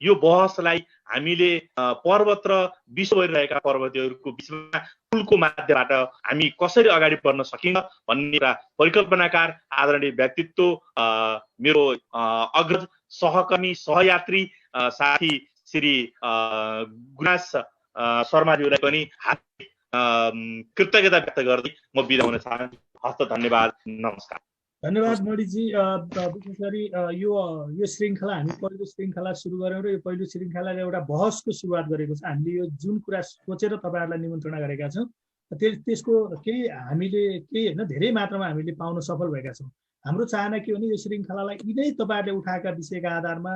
यो बहसलाई हामीले पर्वत र विश्वभरि रहेका पर्वतीहरूको बिचमा पुलको माध्यमबाट हामी कसरी अगाडि बढ्न सकिन्छ भन्ने एउटा परिकल्पनाकार आदरणीय व्यक्तित्व, मेरो अग्रज सहकर्मी सहयात्री साथी श्री गुनास शर्माज्यूलाई पनि हार्दिक कृतज्ञता व्यक्त गर्दै म बिदा हुन चाहन्छु। हस्त धन्यवाद, नमस्कार। धन्यवाद मणिजी। विशेष गरी यो श्रृङ्खला हामी पहिलो श्रृङ्खला सुरु गऱ्यौँ र यो पहिलो श्रृङ्खलाले एउटा बहसको सुरुवात गरेको छ। हामीले यो जुन कुरा सोचेर तपाईँहरूलाई निमन्त्रणा गरेका छौँ त्यसको केही हामीले होइन धेरै मात्रामा हामीले पाउन सफल भएका छौँ। हाम्रो चाहना के भने यो श्रृङ्खलालाई यिनै तपाईँहरूले उठाएका विषयका आधारमा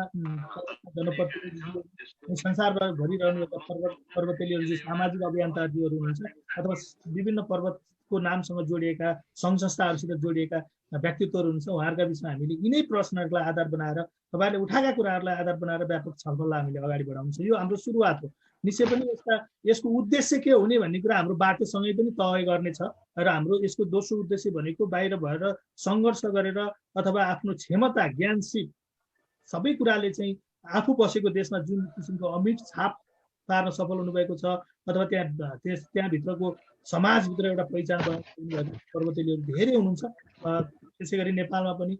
जनप्रतिनिधि संसारभरि रहनुभएका पर्वतेलीहरू जो सामाजिक अभियन्ताहरू हुनुहुन्छ अथवा विभिन्न पर्वतको नामसँग जोडिएका सङ्घ संस्थाहरूसित जोडिएका व्यक्तित्वहरू हुन्छ, उहाँहरूका बिचमा हामीले यिनै प्रश्नहरूलाई आधार बनाएर तपाईँहरूले उठाएका कुराहरूलाई आधार बनाएर व्यापक छलफललाई हामीले अगाडि बढाउँछ। यो हाम्रो सुरुवात हो। निश्चय पनि यसको उद्देश्य के हुने भन्ने कुरा हाम्रो बाटोसँगै पनि तय गर्नेछ र हाम्रो यसको दोस्रो उद्देश्य भनेको बाहिर भएर सङ्घर्ष गरेर अथवा आफ्नो क्षमता ज्ञान सिप सबै कुराले चाहिँ आफू बसेको देशमा जुन किसिमको अमिट छाप पार्न सफल हुनुभएको छ अथवा त्यहाँभित्रको समाजभित्र एउटा पहिचान बनाउनु पर्वतेलीहरू धेरै हुनुहुन्छ। त्यसै गरी नेपालमा पनि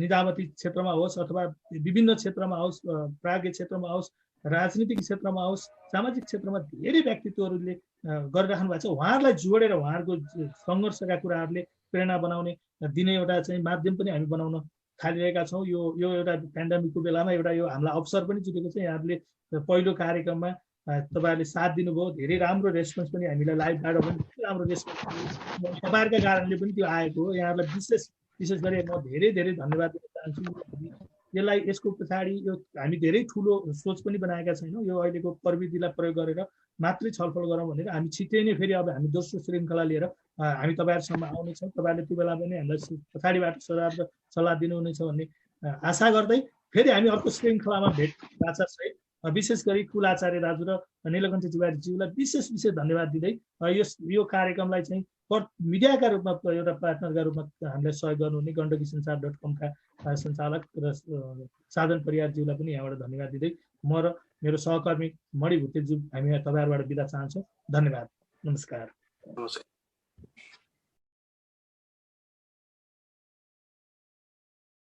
निजामती क्षेत्रमा होस् अथवा विभिन्न क्षेत्रमा होस्, प्राज्ञ क्षेत्रमा होस्, राजनीतिक क्षेत्रमा होस्, सामाजिक क्षेत्रमा धेरै व्यक्तित्वहरूले गरिराख्नु भएको छ। उहाँहरूलाई जोडेर उहाँहरूको सङ्घर्षका कुराहरूले प्रेरणा बनाउने दिने एउटा चाहिँ माध्यम पनि हामी बनाउन थालिरहेका छौँ। यो एउटा पेन्डेमिकको बेलामा एउटा यो हामीलाई अवसर पनि जुटेको छ। यहाँहरूले पहिलो कार्यक्रममा तपाईँहरूले साथ दिनुभयो, धेरै राम्रो रेस्पोन्स पनि हामीलाई लाइभबाट पनि राम्रो रेस्पोन्स तपाईँहरूका कारणले पनि त्यो आएको हो। यहाँहरूलाई विशेष गरी म धेरै धन्यवाद दिन चाहन्छु। यसलाई यसको पछाडि यो हामी धेरै ठुलो सोच पनि बनाएका छैनौँ। यो अहिलेको प्रविधिलाई प्रयोग गरेर मात्रै छलफल गरौँ भनेर हामी छिट्टै नै फेरि अब हामी दोस्रो श्रृङ्खला लिएर हामी तपाईँहरूसम्म आउनेछौँ। तपाईँहरूले त्यो बेला पनि हामीलाई पछाडिबाट सल्लाह दिनुहुनेछ भन्ने आशा गर्दै फेरि हामी अर्को श्रृङ्खलामा भेट बाचासहित विशेष गरी कुलाचार्य दाजु र नीलकण्ठ तिवारीज्यूलाई विशेष धन्यवाद दिँदै यो कार्यक्रमलाई चाहिँ मिडियाका रूपमा एउटा पार्टनरका रूपमा हामीलाई सहयोग गर्नुहुने गण्डकीसञ्चार.com का सञ्चालक र साधन परियारज्यूलाई पनि यहाँबाट धन्यवाद दिँदै म र मेरो सहकर्मी मणि भुटेलज्यू हामी तपाईँहरूबाट बिदा चाहन्छौँ। धन्यवाद, नमस्कार।